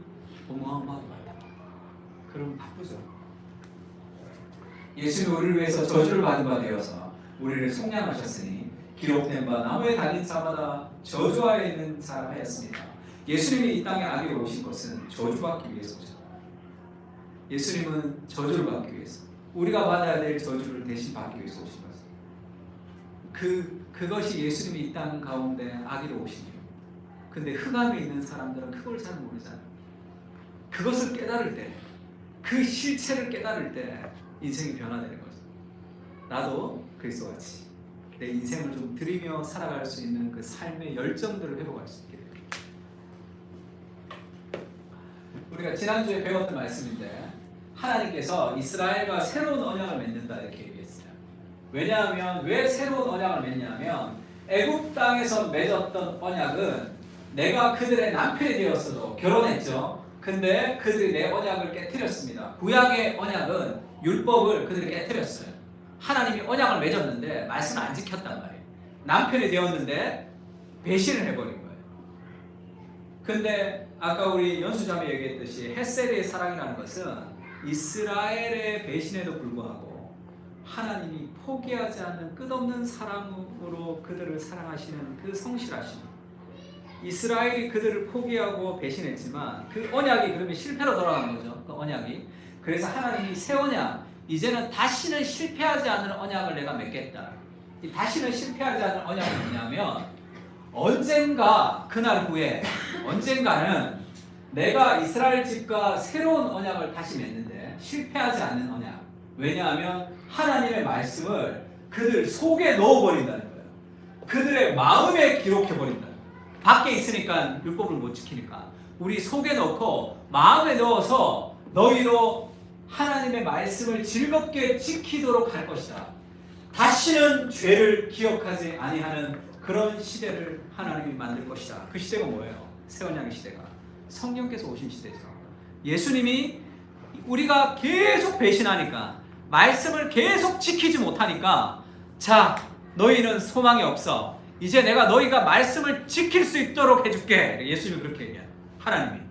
어마어마하게 많다. 그럼 바쁘죠. 예수는 우리를 위해서 저주를 받은 바 되어서 우리를 속량하셨으니 기록된 바 나무에 달린 자마다 저주하여 있는 자라 하였습니다. 예수님이 이 땅에 악으로 오신 것은 저주받기 위해서 오셨다. 예수님은 저주를 받기 위해서, 우리가 받아야 될 저주를 대신 받기 위해서 오신 것입니다. 그것이 예수님이 이 땅 가운데 악으로 오신 이유. 근데 흑암에 있는 사람들은 그걸 잘 모르잖아요. 그것을 깨달을 때, 그 실체를 깨달을 때 인생이 변화되는 거죠. 나도 그리스도같이 내 인생을 좀 드리며 살아갈 수 있는 그 삶의 열정들을 회복할 수 있게 됩니다. 우리가 지난주에 배웠던 말씀인데 하나님께서 이스라엘과 새로운 언약을 맺는다 이렇게 얘기했어요. 왜냐하면 왜 새로운 언약을 맺냐면 애굽 땅에서 맺었던 언약은 내가 그들의 남편이 되었어도 결혼했죠. 근데 그들이 내 언약을 깨뜨렸습니다. 구약의 언약은 율법을 그들이 깨뜨렸어요. 하나님이 언약을 맺었는데 말씀을 안 지켰단 말이에요. 남편이 되었는데 배신을 해버린 거예요. 근데 아까 우리 연수자매 얘기했듯이 헷세리의 사랑이라는 것은 이스라엘의 배신에도 불구하고 하나님이 포기하지 않는 끝없는 사랑으로 그들을 사랑하시는 그 성실하심. 이스라엘이 그들을 포기하고 배신했지만 그 언약이 그러면 실패로 돌아간 거죠. 그 언약이. 그래서 하나님이 새 언약, 이제는 다시는 실패하지 않는 언약을 내가 맺겠다. 이 다시는 실패하지 않는 언약은 뭐냐면 언젠가 그날 후에 언젠가는 내가 이스라엘 집과 새로운 언약을 다시 맺는데 실패하지 않는 언약. 왜냐하면 하나님의 말씀을 그들 속에 넣어버린다는 거예요. 그들의 마음에 기록해버린다는 거예요. 밖에 있으니까 율법을 못 지키니까 우리 속에 넣고 마음에 넣어서 너희로 하나님의 말씀을 즐겁게 지키도록 할 것이다. 다시는 죄를 기억하지 아니하는 그런 시대를 하나님이 만들 것이다. 그 시대가 뭐예요? 새 언약의 시대가 성령께서 오신 시대죠. 예수님이 우리가 계속 배신하니까 말씀을 계속 지키지 못하니까 자 너희는 소망이 없어. 이제 내가 너희가 말씀을 지킬 수 있도록 해줄게. 예수님이 그렇게 얘기해요. 하나님이.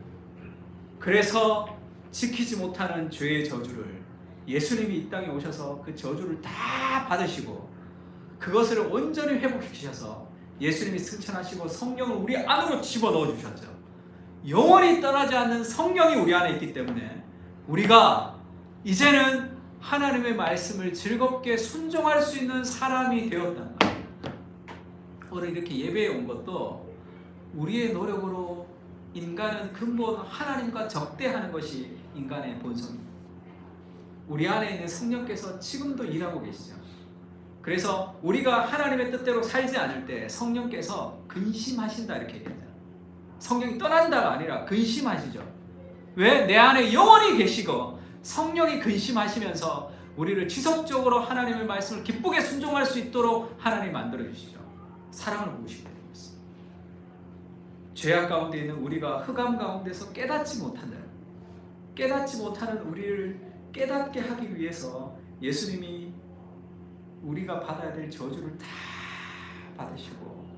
그래서 지키지 못하는 죄의 저주를 예수님이 이 땅에 오셔서 그 저주를 다 받으시고 그것을 온전히 회복시키셔서 예수님이 승천하시고 성령을 우리 안으로 집어넣어 주셨죠. 영원히 떠나지 않는 성령이 우리 안에 있기 때문에 우리가 이제는 하나님의 말씀을 즐겁게 순종할 수 있는 사람이 되었단 말이에요. 오늘 이렇게 예배에 온 것도 우리의 노력으로 인간은 근본 하나님과 적대하는 것이 인간의 본성입니다. 우리 안에 있는 성령께서 지금도 일하고 계시죠. 그래서 우리가 하나님의 뜻대로 살지 않을 때 성령께서 근심하신다 이렇게 얘기합니다. 성령이 떠난다가 아니라 근심하시죠. 왜? 내 안에 영원히 계시고 성령이 근심하시면서 우리를 지속적으로 하나님의 말씀을 기쁘게 순종할 수 있도록 하나님 만들어 주시죠. 사랑을 보시게 되는 것입니다. 죄악 가운데 있는 우리가 흑암 가운데서 깨닫지 못하는 우리를 깨닫게 하기 위해서 예수님이 우리가 받아야 될 저주를 다 받으시고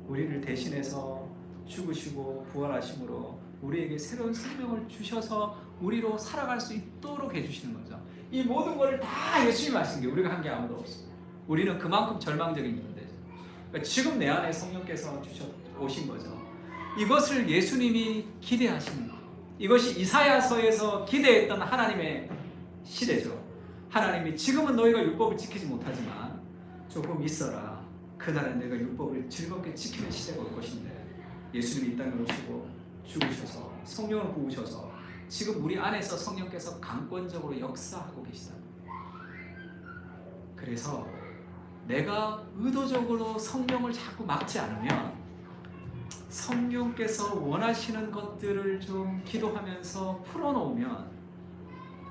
우리를 대신해서 죽으시고 부활하심으로 우리에게 새로운 생명을 주셔서 우리로 살아갈 수 있도록 해주시는 거죠. 이 모든 것을 다 예수님이 하신 게 우리가 한 게 아무도 없어요. 우리는 그만큼 절망적인 존재죠. 그러니까 지금 내 안에 성령께서 오신 거죠. 이것을 예수님이 기대하시는 거예요. 이것이 이사야서에서 기대했던 하나님의 시대죠. 하나님이 지금은 너희가 율법을 지키지 못하지만 조금 있어라. 그날에 내가 율법을 즐겁게 지키는 시대가 올 것인데 예수님이 이 땅에 오시고 죽으셔서 성령을 부으셔서 지금 우리 안에서 성령께서 강권적으로 역사하고 계시다. 그래서 내가 의도적으로 성령을 자꾸 막지 않으면 성령께서 원하시는 것들을 좀 기도하면서 풀어놓으면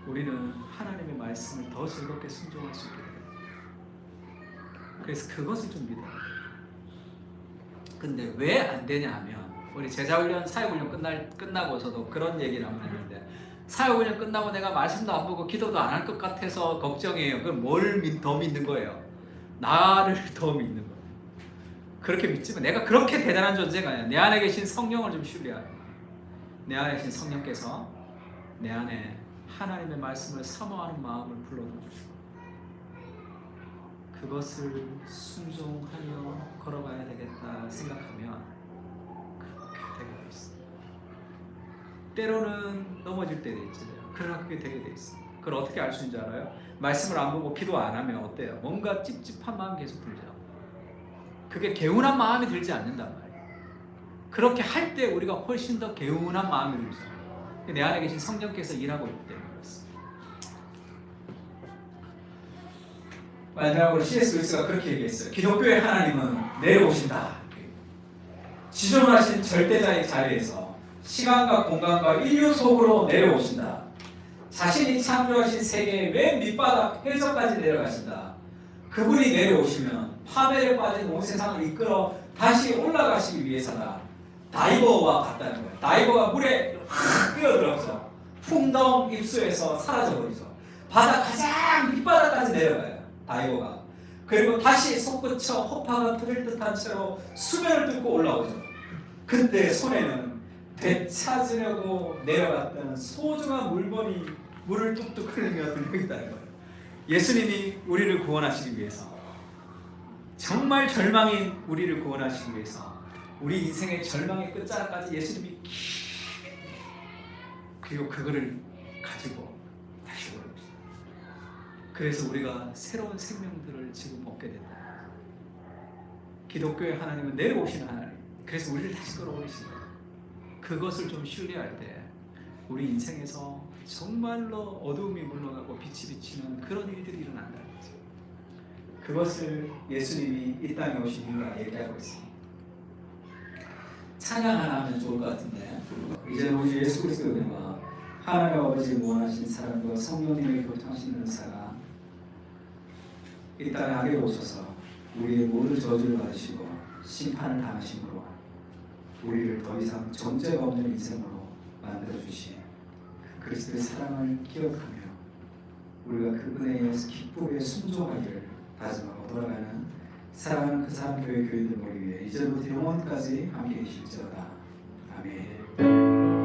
우리는 하나님의 말씀을 더 즐겁게 순종할 수 있게 돼요. 그래서 그것을 좀 믿어요. 근데 왜 안 되냐 하면 우리 제자훈련, 사역훈련 끝나고 저도 그런 얘기를 한번 했는데 사역훈련 끝나고 내가 말씀도 안 보고 기도도 안 할 것 같아서 걱정이에요. 그럼 뭘 더 믿는 거예요? 나를 더 믿는 거예요. 그렇게 믿지만 내가 그렇게 대단한 존재가 아니야. 내 안에 계신 성령을 좀 신뢰하고 내 안에 계신 성령께서 내 안에 하나님의 말씀을 사모하는 마음을 불러넣어 주시고 그것을 순종하며 걸어가야 되겠다 생각하면 그렇게 되게 있어. 때로는 넘어질 때도 있잖아요. 그러나 그게 되게 돼 있어. 그걸 어떻게 알 수 있는 줄 알아요? 말씀을 안 보고 기도 안 하면 어때요? 뭔가 찝찝한 마음이 계속 들죠. 그게 개운한 마음이 들지 않는단 말이에요. 그렇게 할 때 우리가 훨씬 더 개운한 마음이 들죠. 내 안에 계신 성령께서 일하고 있기 때문에 그렇습니다. 마지막으로 C.S. 루이스가 그렇게 얘기했어요. 기독교의 하나님은 내려오신다. 지존하신 절대자의 자리에서 시간과 공간과 인류 속으로 내려오신다. 자신이 창조하신 세계의 맨 밑바닥 해저까지 내려가신다. 그분이 내려오시면 파멸에 빠진 온 세상을 이끌어 다시 올라가시기 위해서다. 다이버와 같다는 거예요. 다이버가 물에 확 뛰어들어서 풍덩 입수해서 사라져버리죠. 바다 가장 밑바닥까지 내려가요. 다이버가. 그리고 다시 솟구쳐 호파가 터질 듯한 채로 수면을 뚫고 올라오죠. 그때 손에는 되찾으려고 내려갔던 소중한 물건이 물을 뚝뚝 흘리며 들고 있다는 거예요. 예수님이 우리를 구원하시기 위해서 정말 절망인 우리를 구원하시기 위해서 우리 인생의 절망의 끝자락까지 예수님이 그리고 그거를 가지고 다시 오릅니다. 그래서 우리가 새로운 생명들을 지금 얻게 된다. 기독교의 하나님은 내려오시는 하나님. 그래서 우리를 다시 끌어올리시는 거예요. 그것을 좀 신뢰할 때 우리 인생에서 정말로 어두움이 물러가고 빛이 비치는 그런 일들이 일어난다는 거죠. 그것을 예수님이 이 땅에 오신 이유가 얘기하고 있습니다. 찬양 하나 하면 좋을 것 같은데 이제는 우리 예수 그리스도의 은혜와 하나님 아버지의 무한하신 사랑과 성령님의 교통하시는 은사가 이 땅에 하게 오셔서 우리의 모든 저주를 받으시고 심판을 당하심으로 우리를 더 이상 정죄가 없는 인생으로 만들어주신 그리스도의 사랑을 기억하며 우리가 그 은혜에 기쁘게 순종하기를 다짐하고 돌아가는 사랑하는 그 사랑교회 교인들 머리 위에 이제부터 영원까지 함께 계실지어다. 아멘.